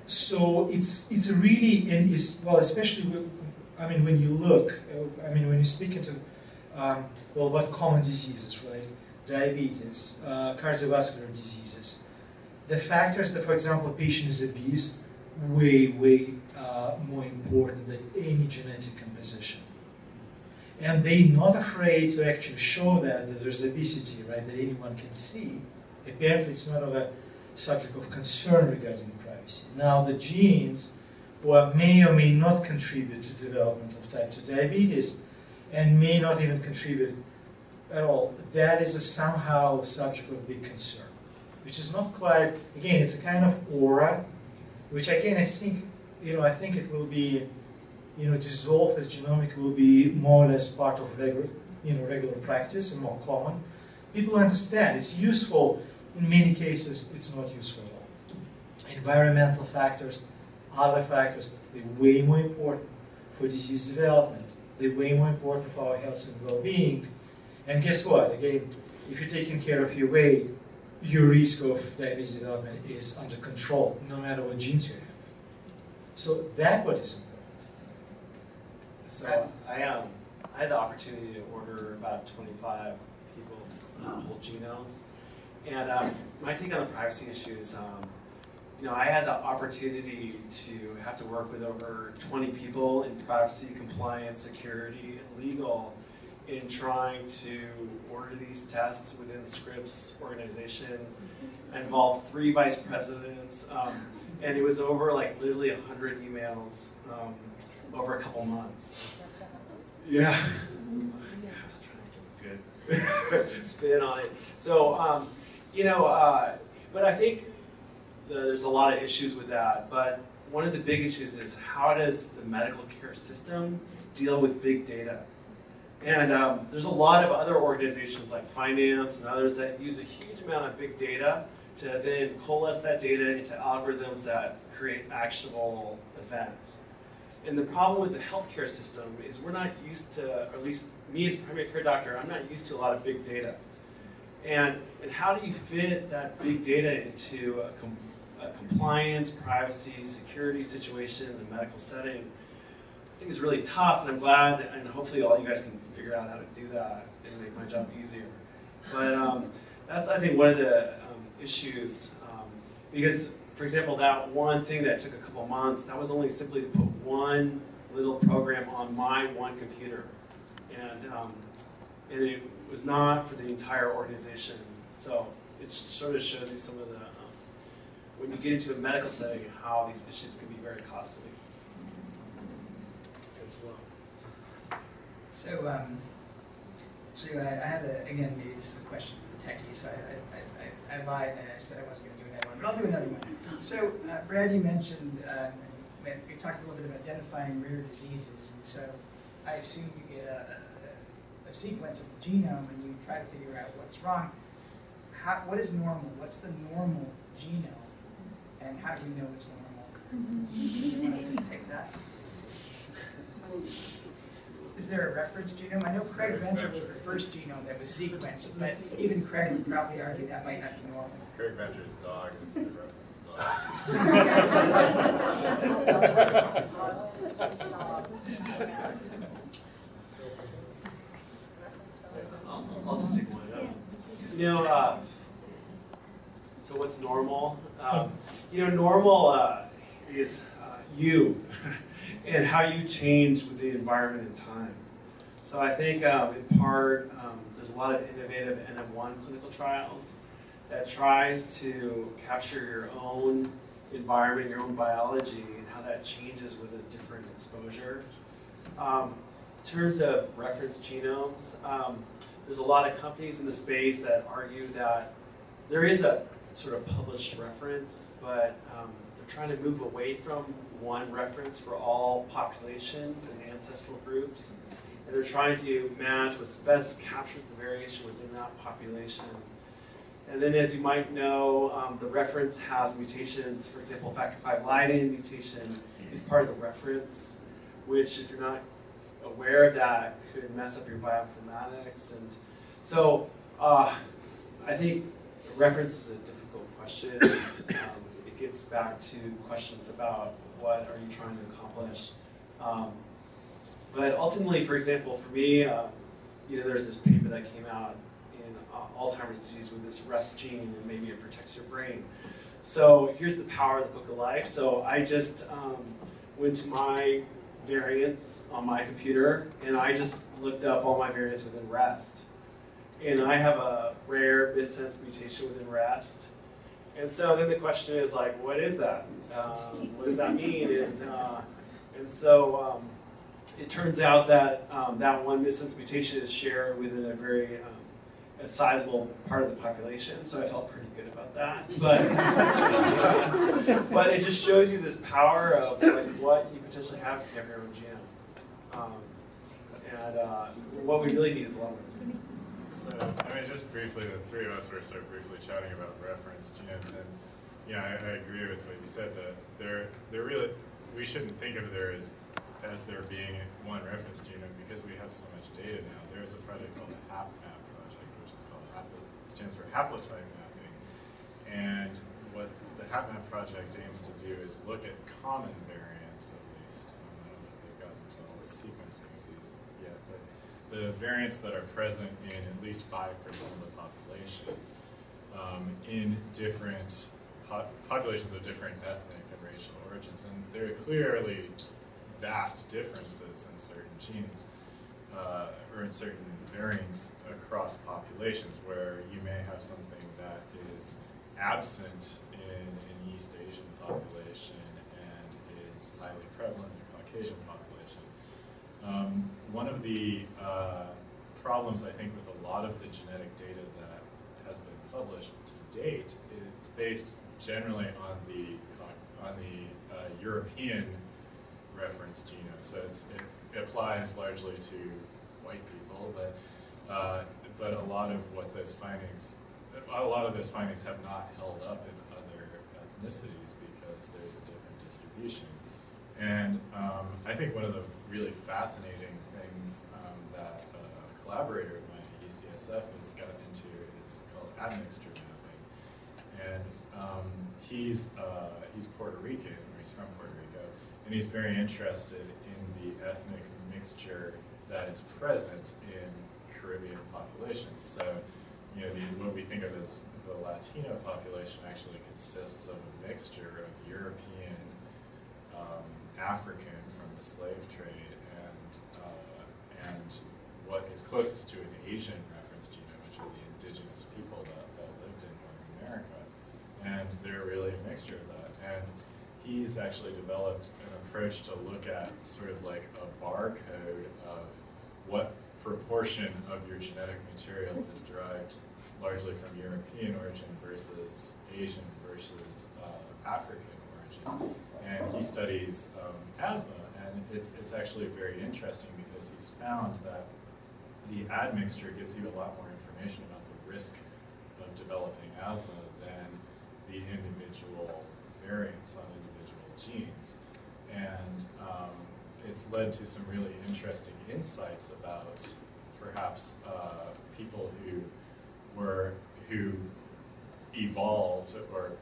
So it's really, and well, especially, I mean, when you look, I mean, when you speak into, well, what common diseases, right? Diabetes, cardiovascular diseases. The factors that, for example, a patient is obese, way more important than any genetic composition. And they're not afraid to actually show that there's obesity, right, that anyone can see. Apparently, it's not of a subject of concern regarding privacy. Now, the genes, what may or may not contribute to development of type 2 diabetes, and may not even contribute at all, that is a somehow subject of big concern, which is not quite, again, it's a kind of aura, which again, I think, you know, I think it will be, you know, dissolve as genomic will be more or less part of regular practice and more common. People understand it's useful. In many cases, it's not useful at all. Environmental factors, other factors, they're way more important for disease development. They're way more important for our health and well-being. And guess what? Again, if you're taking care of your weight, your risk of diabetes development is under control, no matter what genes you have. So that's what is important. So I had the opportunity to order about 25 people's whole genomes. And my take on the privacy issue is, you know, I had the opportunity to have to work with over 20 people in privacy, compliance, security, and legal in trying to order these tests within Scripps organization. I involved 3 vice presidents, and it was over like literally 100 emails over a couple months. Yeah. I was trying to get a good spin on it. So, you know, but I think there's a lot of issues with that. But one of the big issues is, how does the medical care system deal with big data? And there's a lot of other organizations like finance and others that use a huge amount of big data to then coalesce that data into algorithms that create actionable events. And the problem with the healthcare system is we're not used to, or at least me as a primary care doctor, I'm not used to a lot of big data. And how do you fit that big data into a compliance, privacy, security situation in the medical setting? I think it's really tough, and I'm glad, and hopefully all you guys can figure out how to do that and make my job easier. But that's, I think, one of the issues, because, for example, that one thing that took a couple months, that was only simply to put one little program on my one computer. And it was not for the entire organization. So it sort of shows you some of the, when you get into a medical setting, how these issues can be very costly and slow. So So I had again, maybe this is a question for the techies, so I lied and I said I wasn't going to do another one, but I'll do another one. So Brad, you mentioned, we talked a little bit about identifying rare diseases, and so I assume you get a sequence of the genome and you try to figure out what's wrong. What is normal? What's the normal genome? And how do we know it's normal? You want to take that? Is there a reference genome? I know Craig Venter was the first genome that was sequenced, but even Craig would probably argue that might not be normal. Craig Venter's dog is the reference dog. I'll just take one. So what's normal? Normal is you and how you change with the environment and time. So I think in part, there's a lot of innovative NM1 clinical trials that tries to capture your own environment, your own biology, and how that changes with a different exposure. In terms of reference genomes, there's a lot of companies in the space that argue that there is a sort of published reference, but they're trying to move away from one reference for all populations and ancestral groups. And they're trying to match what best captures the variation within that population. And then, as you might know, the reference has mutations. For example, factor V Leiden mutation is part of the reference, which, if you're not aware of that, could mess up your bioinformatics. And so I think reference is a difficult question. It gets back to questions about what are you trying to accomplish. But ultimately, for example, for me, there's this paper that came out in Alzheimer's disease with this REST gene, and maybe it protects your brain. So here's the power of the Book of Life. So I just went to my variants on my computer, and I just looked up all my variants within REST. And I have a rare missense mutation within REST. And so then the question is, like, what is that? What does that mean? And so it turns out that that one missense mutation is shared within a very a sizable part of the population, so I felt pretty good about that. But it just shows you this power of like what you potentially have if you have your own genome. And what we really need is a lot more. So, just briefly, the three of us were sort of briefly chatting about reference genomes, and I agree with what you said, that they're really, we shouldn't think of there as there being one reference genome because we have so much data now. There's a project called the HapMap project, which is called stands for haplotype mapping. And what the HapMap project aims to do is look at common variants, at least. I don't know if they've gotten to all the sequencing of these yet, but the variants that are present in at least 5% of the population in different populations of different ethnic and racial origins. And there are clearly vast differences in certain genes or in certain variants across populations, where you may have something that is absent in an East Asian population and is highly prevalent in the Caucasian population. One of the problems, I think, with a lot of the genetic data that has been published to date is based generally on the European reference genome. So it applies largely to white people, but a lot of those findings have not held up in other ethnicities because there's a different distribution. And I think one of the really fascinating things that a collaborator of mine at UCSF has gotten into is called admixture mapping. And he's Puerto Rican, or he's from Puerto Rico, and he's very interested in the ethnic mixture that is present in Caribbean populations. So, what we think of as the Latino population actually consists of a mixture of European, African from the slave trade, and what is closest to an Asian reference genome, which are the indigenous people that lived in North America. And they're really a mixture of that. And he's actually developed an approach to look at sort of like a barcode of what proportion of your genetic material is derived largely from European origin versus Asian versus African origin. And he studies asthma, and it's actually very interesting because he's found that the admixture gives you a lot more information about the risk of developing asthma than the individual variants on individual genes. And it's led to some really interesting insights about perhaps people who evolved, or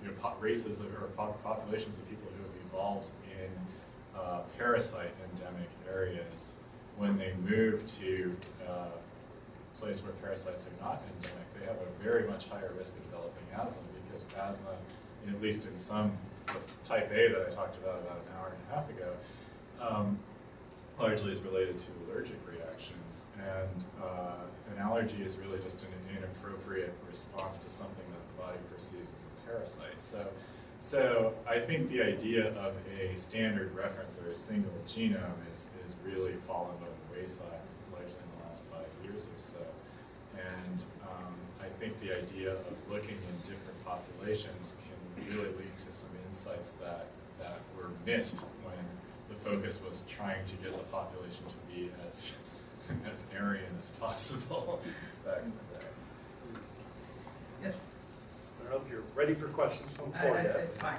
races or populations of people who have evolved in parasite endemic areas. When they move to a place where parasites are not endemic, they have a very much higher risk of developing asthma, because asthma, at least in some type A that I talked about an hour and a half ago, largely is related to allergic reactions, and an allergy is really just an inappropriate response to something that the body perceives as a parasite. So I think the idea of a standard reference or a single genome is really fallen by the wayside, largely in the last 5 years or so. And I think the idea of looking in different populations can really lead to some insights that were missed when the focus was trying to get the population to be as Aryan as possible back in the day. Yes? I don't know if you're ready for questions from the floor yet. It's fine.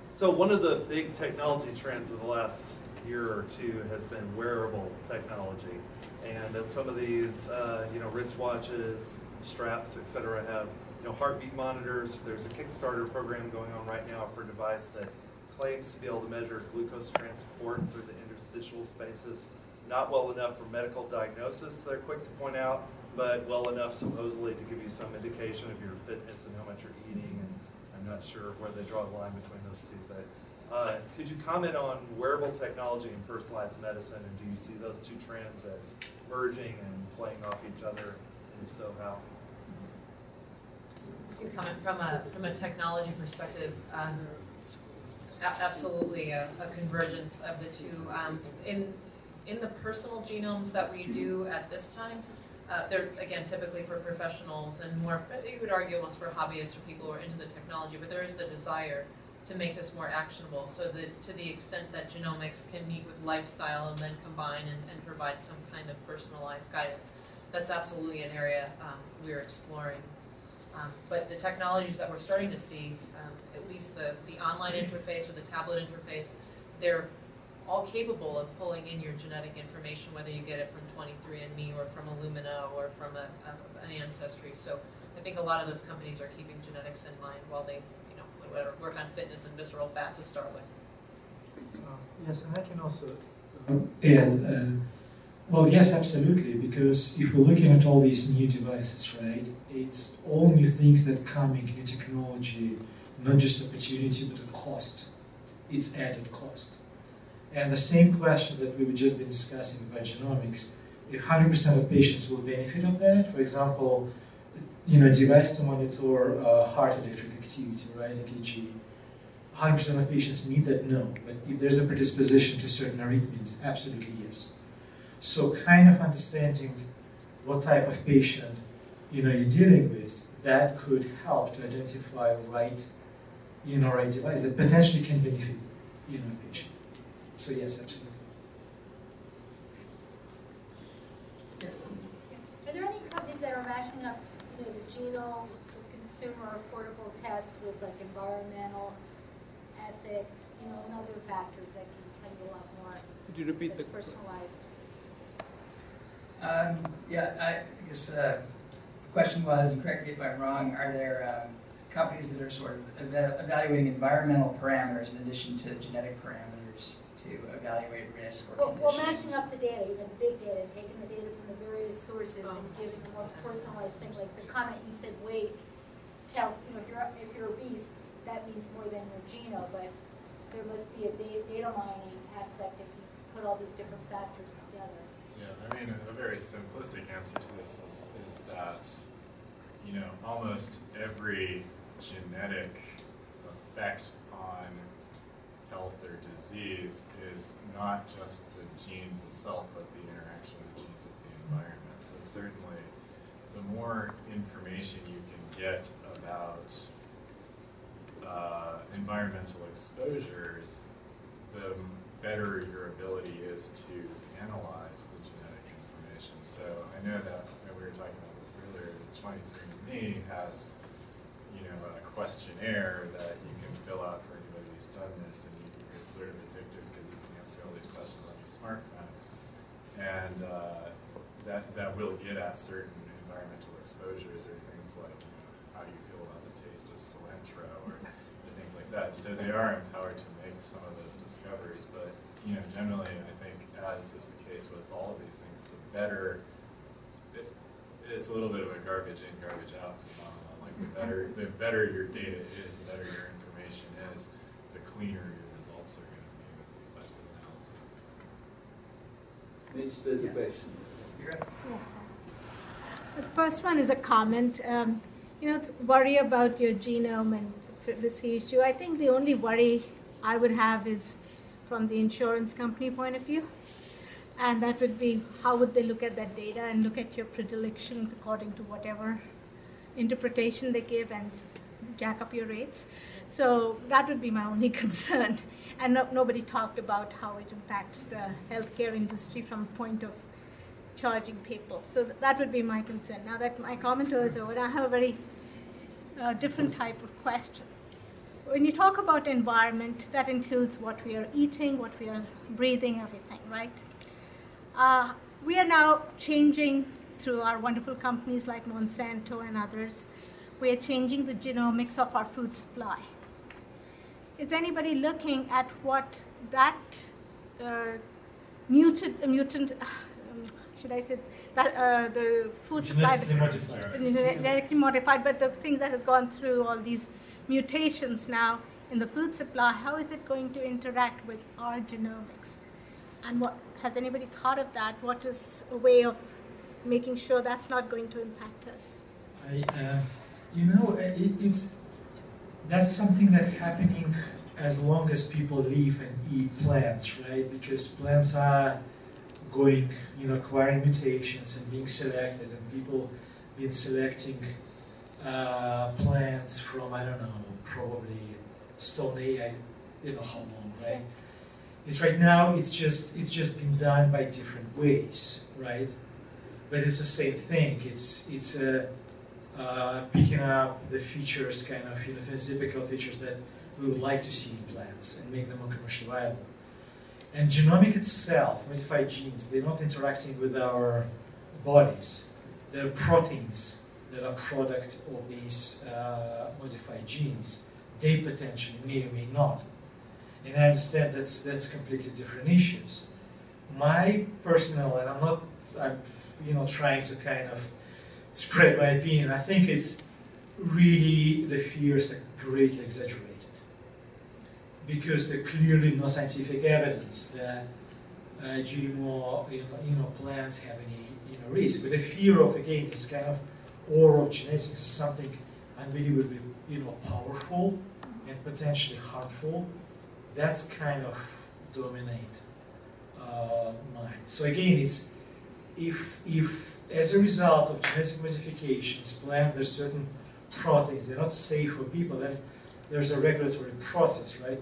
So one of the big technology trends of the last year or two has been wearable technology. And as some of these, wristwatches, straps, et cetera, have, heartbeat monitors. There's a Kickstarter program going on right now for a device that claims to be able to measure glucose transport through the interstitial spaces. Not well enough for medical diagnosis, they're quick to point out, but well enough supposedly to give you some indication of your fitness and how much you're eating. And I'm not sure where they draw the line between those two, but could you comment on wearable technology and personalized medicine, and do you see those two trends as merging and playing off each other, and if so, how? I can comment from a technology perspective. Absolutely a convergence of the two. In the personal genomes that we do at this time, they're, again, typically for professionals and more, you would argue, almost for hobbyists or people who are into the technology, but there is the desire to make this more actionable, so that to the extent that genomics can meet with lifestyle and then combine and provide some kind of personalized guidance, that's absolutely an area we're exploring. But the technologies that we're starting to see, at least the online interface or the tablet interface, they're all capable of pulling in your genetic information, whether you get it from 23andMe or from Illumina or from an ancestry. So I think a lot of those companies are keeping genetics in mind while they, work on fitness and visceral fat to start with. Yes, and I can also add, well, yes, absolutely, because if we're looking at all these new devices, right, it's all new things that come in new technology, not just opportunity, but a cost. It's added cost. And the same question that we were just been discussing about genomics, if 100% of patients will benefit of that, for example, device to monitor heart electric activity, right, EKG, 100% of patients need that? No. But if there's a predisposition to certain arrhythmias, absolutely yes. So kind of understanding what type of patient you're dealing with, that could help to identify right device that potentially can benefit a patient. So yes, absolutely. Yes. Are there any companies that are mashing up, the genome, the consumer affordable test with like environmental, ethic, and other factors that can tell you a lot more? Could you repeat that's personalized? Yeah, I guess the question was, and correct me if I'm wrong, are there companies that are sort of evaluating environmental parameters in addition to genetic parameters to evaluate risk or conditions? Well, matching up the data, the big data, taking the data from the various sources and giving a more personalized thing. Like the comment you said, weight tells, if you're obese, that means more than your genome, but there must be a data mining aspect if you put all these different factors together. Yeah, a very simplistic answer to this is that, almost every genetic effect on health or disease is not just the genes itself, but the interaction of the genes more information you can get about environmental exposures, the better your ability is to analyze the genetic information. So I know that we were talking about this earlier, the 23andMe has, a questionnaire that you can fill out for anybody who's done this, and it's sort of addictive because you can answer all these questions on your smartphone. And that will get at certain environmental exposures or things like, how do you feel about the taste of cilantro or things like that. So they are empowered to make some of those discoveries, but generally I think, as is the case with all of these things, the better, it's a little bit of a garbage in, garbage out phenomenon. Like the better your data is, the better your information is, the cleaner your results are going to be with these types of analysis. Mitch, there's a question. The first one is a comment. Worry about your genome and privacy issue. I think the only worry I would have is from the insurance company point of view. And that would be, how would they look at that data and look at your predilections according to whatever interpretation they give and jack up your rates. So that would be my only concern. And nobody talked about how it impacts the healthcare industry from a point of charging people. So that would be my concern. Now that my comment was over, I have a very different type of question. When you talk about environment, that includes what we are eating, what we are breathing, everything, right? We are now changing through our wonderful companies like Monsanto and others. We are changing the genomics of our food supply. Is anybody looking at what that mutant should I say, that the food supply, genetically modified, but the things that has gone through all these mutations now in the food supply, how is it going to interact with our genomics? And what has anybody thought of that? What is a way of making sure that's not going to impact us? That's something that's happening as long as people live and eat plants, right? Because plants are going, acquiring mutations and being selected, and people been selecting plants from, I don't know, probably Stone Age, how long, right? It's right now, it's just been done by different ways, right? But it's the same thing. It's picking up the features, kind of, phenotypical features that we would like to see in plants and make them more commercially viable. And genomic itself, modified genes, they're not interacting with our bodies. They're proteins that are product of these modified genes. They potentially may or may not. And I understand that's completely different issues. My personal, and I'm trying to kind of spread my opinion, I think it's really, the fears are greatly exaggerated. Because there's clearly no scientific evidence that GMO, plants have any, risk. But the fear of, again, this kind of aura of genetics is something unbelievably, powerful and potentially harmful. That's kind of dominate mind. So again, it's if as a result of genetic modifications, there's certain proteins, they're not safe for people, then there's a regulatory process, right?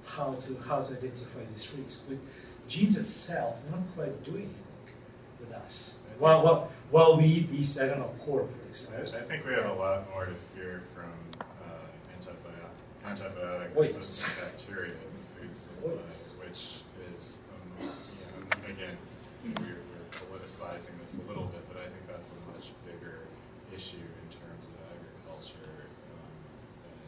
How to identify these risks. But genes itself, they're not quite doing anything with us. While we eat these, I don't know, corn, for example. I think we have a lot more to fear from antibiotic-resistant bacteria in the food supply, which is, again, we're politicizing this a little bit, but I think that's a much bigger issue in terms of agriculture than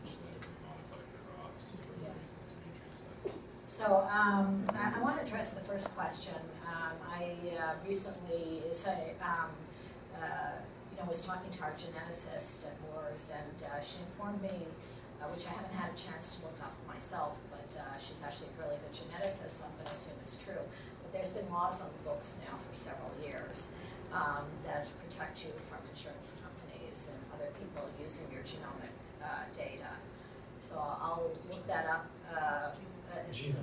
genetically modified crops, for the reasons Dimitri said. So I want to address the first question. I recently was talking to our geneticist at Moores, and she informed me, which I haven't had a chance to look up myself, but she's actually a really good geneticist, so I'm going to assume it's true. But there's been laws on the books now for several years that protect you from insurance companies and other people using your genomic data. So I'll look that up. Genome.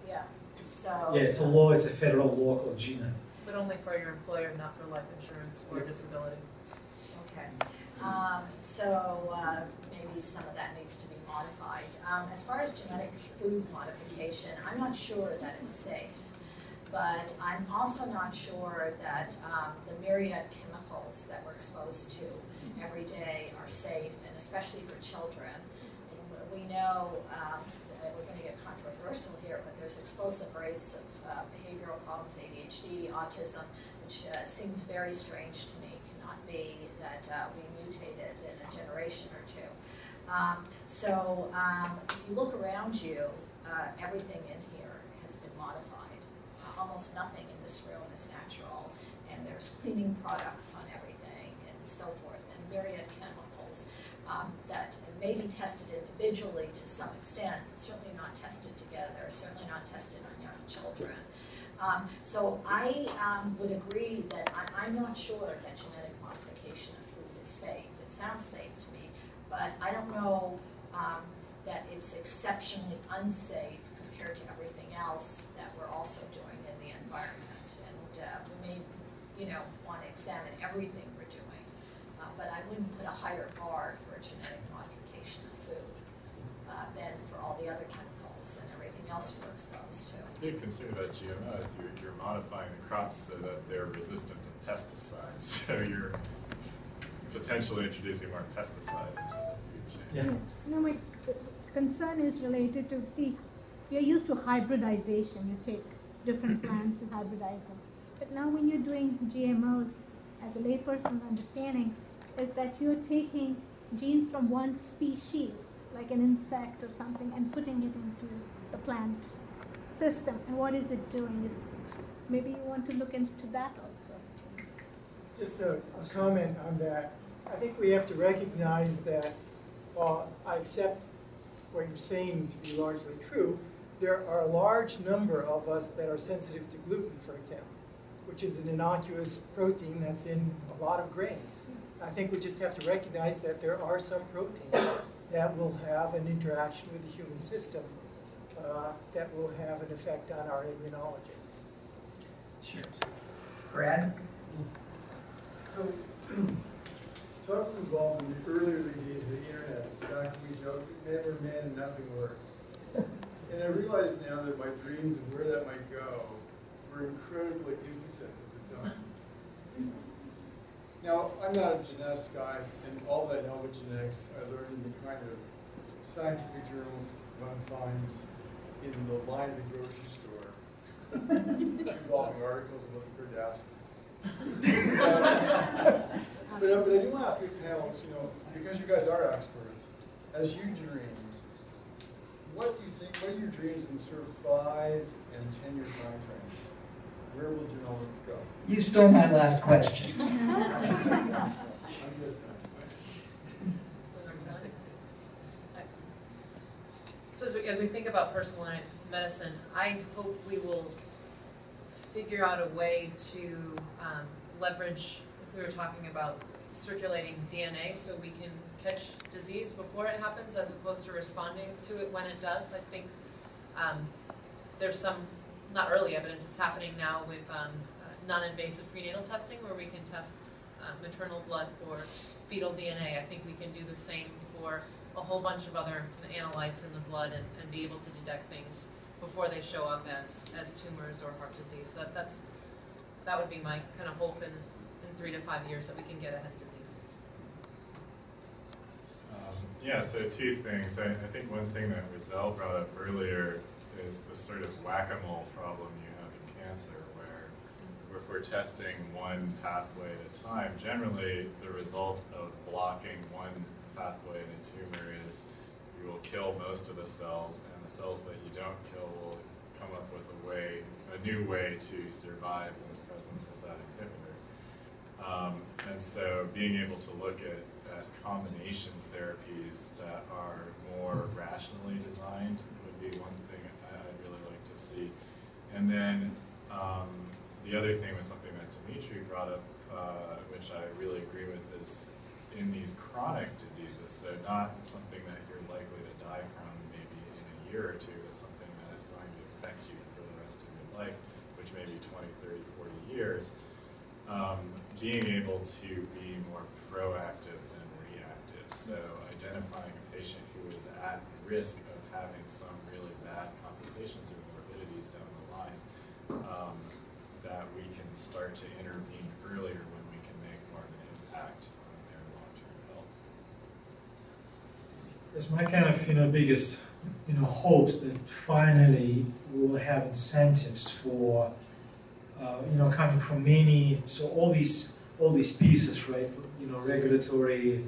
Yeah. So. Yeah, it's a law. It's a federal law called Genome. But but only for your employer, not for life insurance or disability. Okay. Maybe some of that needs to be modified. As far as genetic food modification, I'm not sure that it's safe. But I'm also not sure that the myriad chemicals that we're exposed to every day are safe, and especially for children. And we know that we're going to get controversial here, but there's explosive rates of behavioral problems, ADHD, autism, which seems very strange to me. Cannot be that we mutated in a generation or two. If you look around you, everything in here has been modified. Almost nothing in this room is natural, and there's cleaning products on everything and so forth, and myriad chemicals that may be tested individually to some extent, but certainly not tested together, certainly not tested on young children. So I would agree that I'm not sure that genetic modification of food is safe. It sounds safe to me, but I don't know that it's exceptionally unsafe compared to everything else that we're also doing in the environment. And we may, want to examine everything we're doing, but I wouldn't put a higher bar for genetic modification of food than for all the other chemicals and everything else we're exposed to. The big concern about GMOs, you're modifying the crops so that they're resistant to pesticides. So you're potentially introducing more pesticide into the food chain. Yeah. My concern is related to, we are used to hybridization. You take different plants and hybridize them. But now when you're doing GMOs, as a layperson's understanding, is that you're taking genes from one species, like an insect or something, and putting it into the plant system. And what is it doing? Maybe you want to look into that also. Just a comment on that. I think we have to recognize that while I accept what you're saying to be largely true, there are a large number of us that are sensitive to gluten, for example, which is an innocuous protein that's in a lot of grains. I think we just have to recognize that there are some proteins that will have an interaction with the human system that will have an effect on our immunology. Sure. Brad? So I was involved in the earlier days of the internet, back when we joked, men were men and nothing worked. And I realize now that my dreams of where that might go were incredibly impotent at the time. Now, I'm not a genetics guy, and all that I know about genetics, I learned in the kind of scientific journals one finds in the line of the grocery store, involving articles about the Kardashians. But I do want to ask the panel, because you guys are experts, as you dream, what do you think, what are your dreams in sort of 5 and 10 year time frames? Where will genomics go? You stole my last question. So as we think about personalized medicine, I hope we will figure out a way to leverage, we were talking about circulating DNA so we can catch disease before it happens as opposed to responding to it when it does. I think there's some, not early evidence, it's happening now with non-invasive prenatal testing where we can test maternal blood for fetal DNA. I think we can do the same for a whole bunch of other analytes in the blood and be able to detect things before they show up as tumors or heart disease. So that would be my kind of hope in 3 to 5 years that we can get ahead of disease. Yeah, so 2 things. I think one thing that Rizal brought up earlier is the sort of whack-a-mole problem you have in cancer, where if we're testing one pathway at a time, generally the result of blocking one pathway in a tumor is you will kill most of the cells, and the cells that you don't kill will come up with a new way to survive in the presence of that inhibitor. And so being able to look at combination therapies that are more rationally designed would be one thing I'd really like to see. And then the other thing was something that Dimitri brought up, which I really agree with, is in these chronic diseases, so not something that you're likely to die from maybe in a year or two, but something that is going to affect you for the rest of your life, which may be 20, 30, 40 years, being able to be more proactive than reactive. So identifying a patient who is at risk of having some really bad complications or morbidities down the line, that we can start to intervene earlier when we can make more of an impact on their long-term health. That's my kind of biggest hopes that finally we will have incentives for coming from many, so all these pieces, right? Regulatory,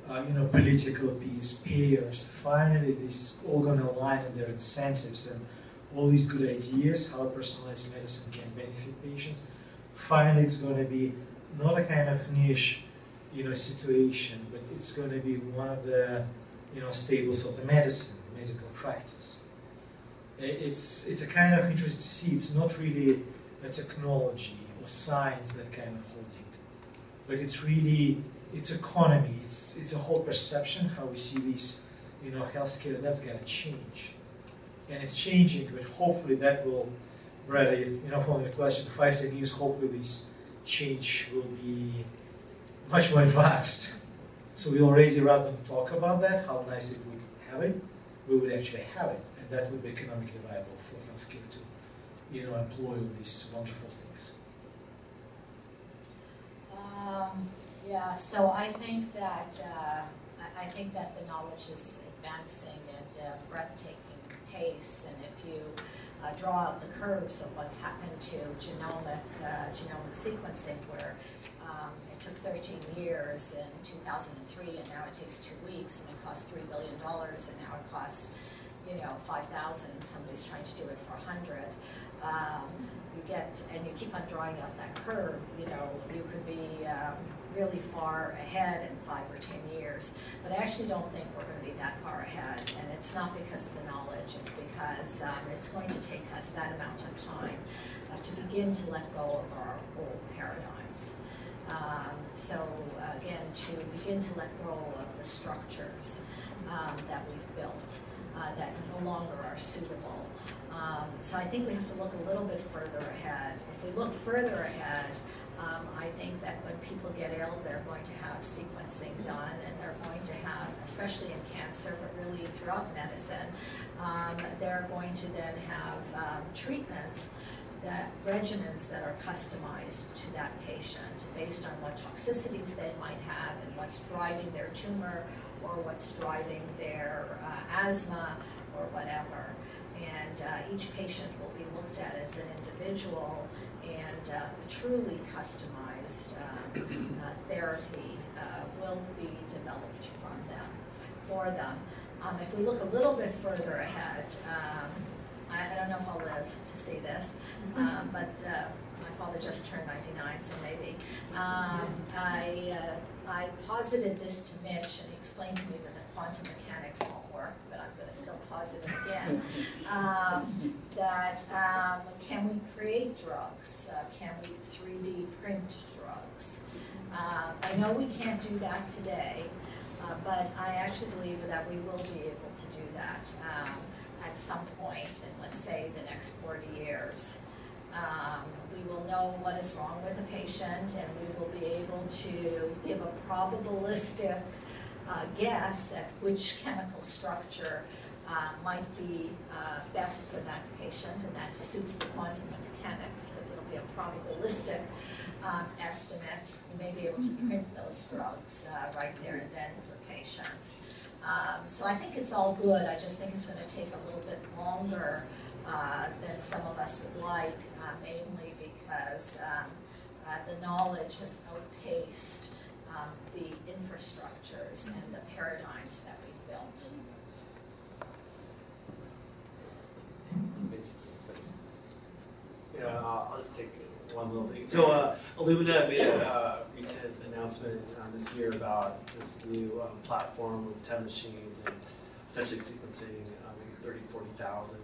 political piece, payers. Finally, this all going to align in their incentives and all these good ideas how personalized medicine can benefit patients. Finally, it's going to be not a kind of niche, situation, but it's going to be one of the, staples of the medical practice. It's a kind of interesting to see. It's not really a technology or science that kind of holding, but it's really, it's economy. It's a whole perception how we see these, healthcare. That's got to change, and it's changing. But hopefully that will, Brad, following the question, 5-10 years. Hopefully this change will be much more advanced. So we already, rather than talk about that, how nice it would have it, we would actually have it, and that would be economically viable for healthcare to, employ all these wonderful things. Yeah, so I think that the knowledge is advancing at a breathtaking pace, and if you draw out the curves of what's happened to genomic sequencing, where it took 13 years in 2003, and now it takes 2 weeks, and it costs $3 billion, and now it costs, 5,000, and somebody's trying to do it for 100. And you keep on drawing out that curve, you could be really far ahead in 5 or 10 years. But I actually don't think we're going to be that far ahead, and it's not because of the knowledge, it's because it's going to take us that amount of time to begin to let go of our old paradigms. So again, to begin to let go of the structures that we've built that no longer are suitable. So I think we have to look a little bit further ahead. If we look further ahead, I think that when people get ill, they're going to have sequencing done, and they're going to have, especially in cancer, but really throughout medicine, they're going to then have treatments, regimens that are customized to that patient based on what toxicities they might have and what's driving their tumor or what's driving their asthma or whatever. And each patient will be looked at as an individual, and a truly customized therapy will be developed for them. If we look a little bit further ahead, I don't know if I'll live to see this, but my father just turned 99, so maybe. I posited this to Mitch, and he explained to me that the quantum mechanics won't work, but I'm going to still posit it again. Can we create drugs? Can we 3D print drugs? I know we can't do that today, but I actually believe that we will be able to do that at some point in, let's say, the next 40 years. We will know what is wrong with the patient, and we will be able to give a probabilistic guess at which chemical structure might be best for that patient, and that suits the quantum mechanics, because it'll be a probabilistic estimate. We may be able to print those drugs right there and then for patients. So I think it's all good. I just think it's going to take a little bit longer than some of us would like, mainly because the knowledge has outpaced the infrastructures and the paradigms that we've built. Yeah, I'll just take one little thing. So Illumina made a recent announcement this year about this new platform with 10 machines and essentially sequencing maybe 40,000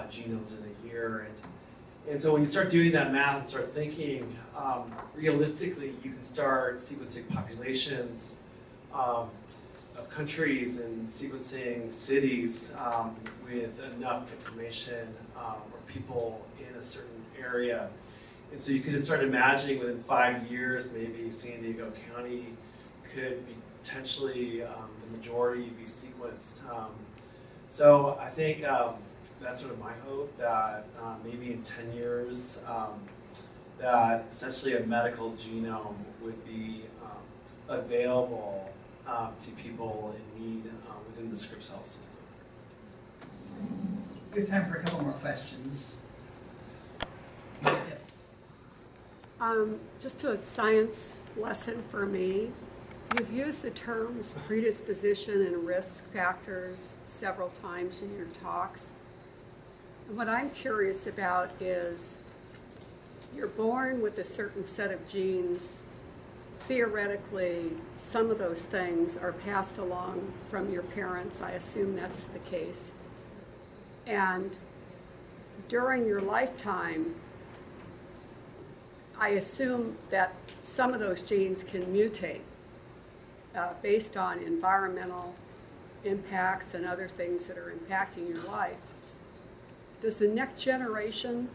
genomes in a year. And so when you start doing that math and start thinking, realistically, you can start sequencing populations of countries and sequencing cities with enough information or people in a certain area. And so you could start imagining within 5 years, maybe San Diego County could be potentially the majority be sequenced. So I think that's sort of my hope, that maybe in 10 years, that essentially a medical genome would be available to people in need within the Scripps Health system. We have time for a couple more questions. Yes. Just a science lesson for me. You've used the terms predisposition and risk factors several times in your talks. And what I'm curious about is you're born with a certain set of genes. Theoretically, some of those things are passed along from your parents. I assume that's the case. And during your lifetime, I assume that some of those genes can mutate based on environmental impacts and other things that are impacting your life. Does the next generation,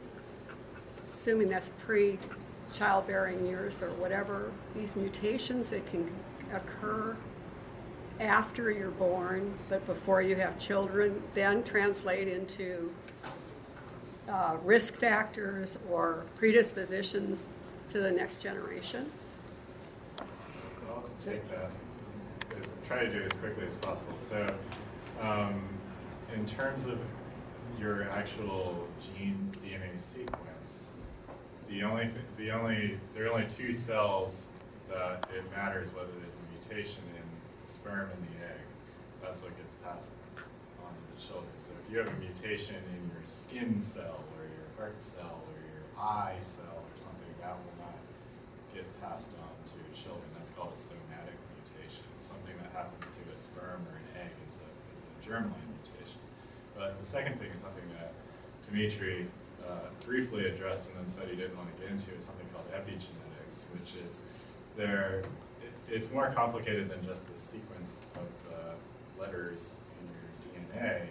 assuming that's pre-childbearing years or whatever, these mutations that can occur after you're born but before you have children, then translate into risk factors or predispositions to the next generation? I'll take that. Just try to do it as quickly as possible. So, in terms of your actual gene DNA sequence, there are only 2 cells that it matters whether there's a mutation in the sperm and the egg. That's what gets passed on to the children. So if you have a mutation in your skin cell or your heart cell or your eye cell or something, that will not get passed on to your children. That's called a somatic mutation. Something that happens to a sperm or an egg is a germline mutation. But the second thing is something that Dimitri briefly addressed and then said he didn't want to get into, is something called epigenetics, which is it's more complicated than just the sequence of letters in your DNA.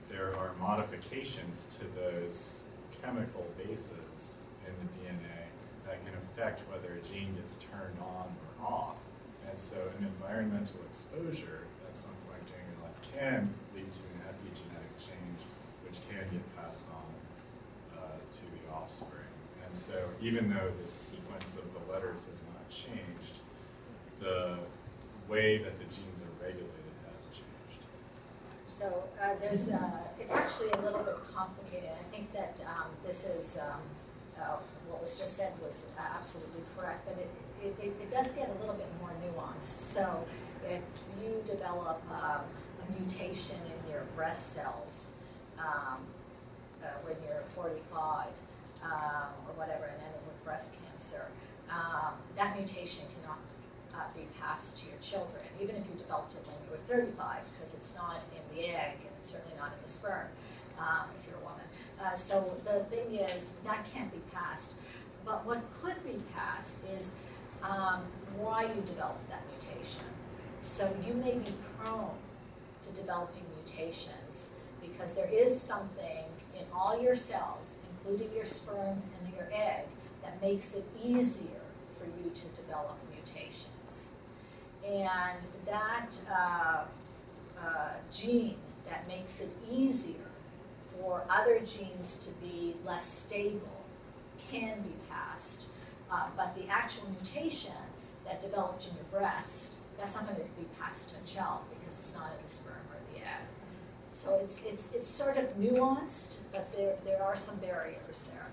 There are modifications to those chemical bases in the DNA that can affect whether a gene gets turned on or off. And so an environmental exposure at some point during your life can lead to an epigenetic change, which can get passed on to the offspring. And so even though the sequence of the letters has not changed, the way that the genes are regulated has changed. So it's actually a little bit complicated. I think that this is, what was just said was absolutely correct, but it does get a little bit more nuanced. So if you develop a mutation in your breast cells when you're 45 or whatever, and end up with breast cancer, that mutation cannot be passed to your children, even if you developed it when you were 35, because it's not in the egg and it's certainly not in the sperm if you're a woman. So the thing is, that can't be passed. But what could be passed is why you developed that mutation. So you may be prone to developing mutations because there is something in all your cells, including your sperm and your egg, that makes it easier for you to develop mutations. And that gene that makes it easier for other genes to be less stable can be passed. But the actual mutation that developed in your breast, that's something that can be passed to a child because it's not in the sperm or the egg. So it's sort of nuanced, but there are some barriers there.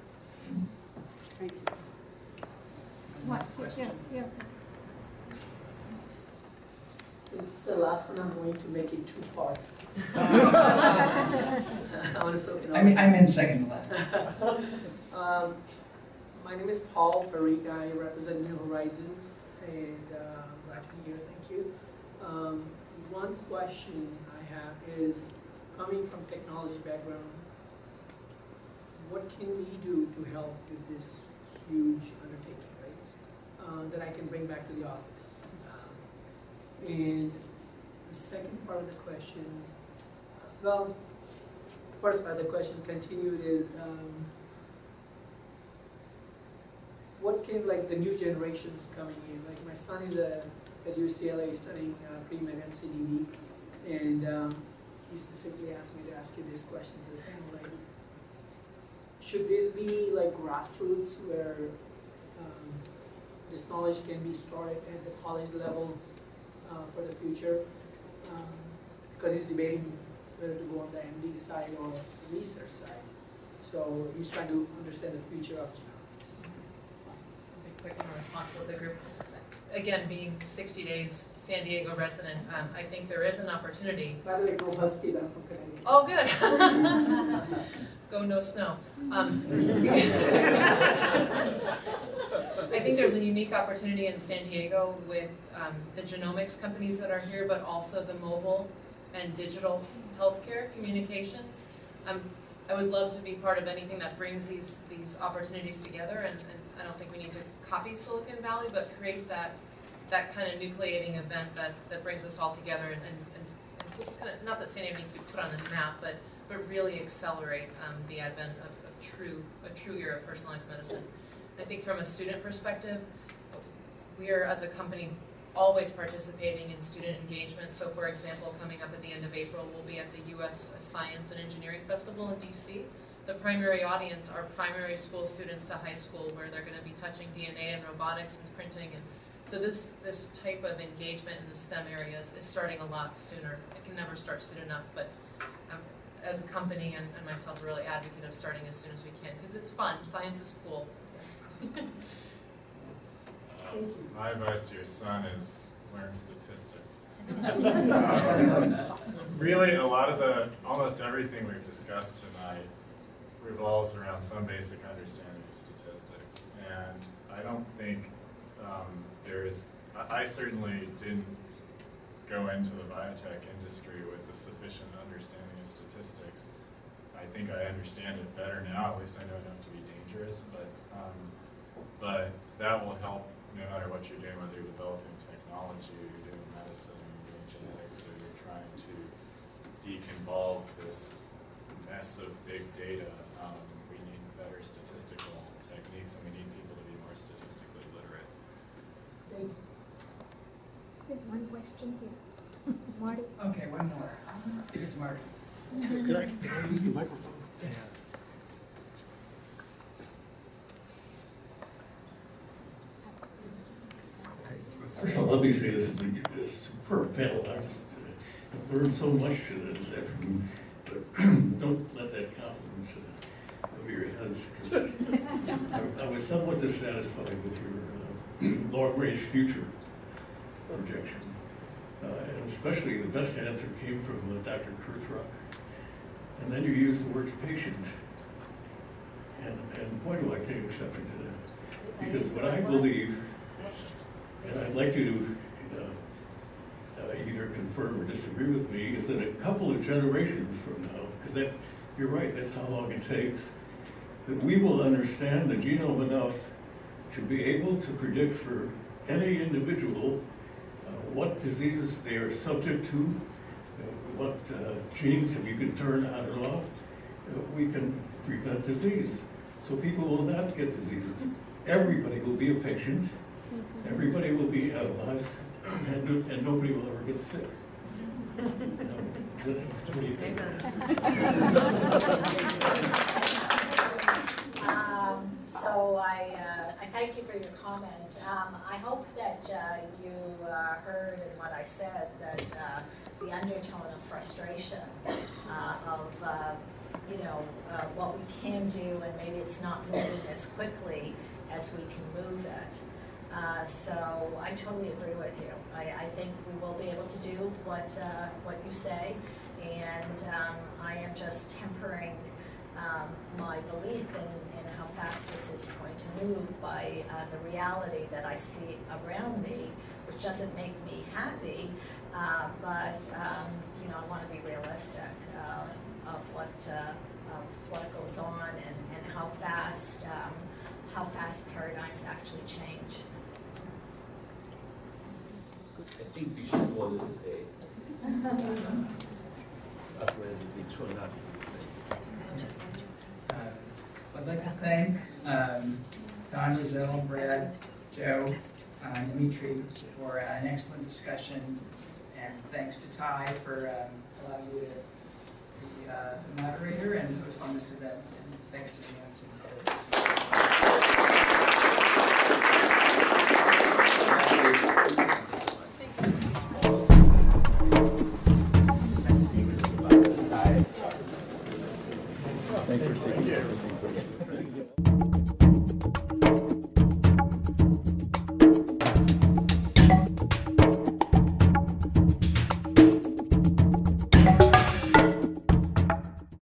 Thank you. Last question. Yeah. Since it's the last one, I'm going to make it 2-part. I'm in second to last. My name is Paul Barriga. I represent New Horizons, and glad to be here. Thank you. One question I have is, coming from technology background, what can we do to help with this huge undertaking, right? That I can bring back to the office. And the second part of the question, well, first part of the question continued is, what can, like, the new generations coming in? Like, my son is at UCLA studying pre-med MCDB, and he specifically asked me to ask you this question to the panel, like, should this be like grassroots where this knowledge can be started at the college level for the future? Because he's debating whether to go on the MD side or the research side. So he's trying to understand the future of genomics. I'll be quick in response to the group. Again, being 60 days San Diego resident, I think there is an opportunity. By the way, go Huskies, I'm from Connecticut. Oh, good. Go no snow. I think there's a unique opportunity in San Diego with the genomics companies that are here, but also the mobile and digital healthcare communications. I would love to be part of anything that brings these opportunities together, and I don't think we need to copy Silicon Valley, but create that kind of nucleating event that brings us all together, and it's kind of, not that San Diego needs to be put on the map, but really accelerate the advent of a true era of personalized medicine. I think from a student perspective, we are, as a company, always participating in student engagement. So for example, coming up at the end of April, we'll be at the U.S. Science and Engineering Festival in DC. The primary audience are primary school students to high school, where they're going to be touching DNA and robotics and printing. And so this type of engagement in the STEM areas is starting a lot sooner. It can never start soon enough, but as a company and myself, a really advocate of starting as soon as we can, because it's fun. Science is cool. My advice to your son is learn statistics. Really, a lot of almost everything we've discussed tonight revolves around some basic understanding of statistics. And I don't think I certainly didn't go into the biotech industry with a sufficient understanding of statistics. I think I understand it better now, at least I know enough to be dangerous, but that will help no matter what you're doing, whether you're developing technology, or you're doing medicine, or you're doing genetics, or you're trying to deconvolve this mess of big data. We need better statistical techniques, and we need people to be more statistically literate. Thank you. There's one question here. Marty? Okay, one more. I think it's Marty. Could I use the microphone? Yeah. First of all, let me say this is a superb panel. I've learned so much this afternoon, but don't let that compliment over your heads. I was somewhat dissatisfied with your long-range future projection, and especially the best answer came from Dr. Kurzrock. And then you used the word patient, and boy do I take exception to that. Because what I believe, and I'd like you to either confirm or disagree with me, is that a couple of generations from now, because you're right, that's how long it takes, that we will understand the genome enough to be able to predict for any individual what diseases they are subject to, what genes that you can turn on and off. We can prevent disease. So people will not get diseases. Everybody will be a patient. Everybody will be analyzed, and nobody will ever get sick. What do you think? So I thank you for your comment. I hope that you heard in what I said that the undertone of frustration of what we can do, and maybe it's not moving as quickly as we can move it. So I totally agree with you. I think we will be able to do what you say, and I am just tempering my belief in how fast this is going to move by the reality that I see around me, which doesn't make me happy, but I want to be realistic of what goes on and how fast paradigms actually change. I think we should call it a day. That's where the thrown out. I'd like to thank Don, Rizal, Brad, Joe, Dimitri for an excellent discussion, and thanks to TiE for allowing you to be the moderator and host on this event, and thanks to Janssen.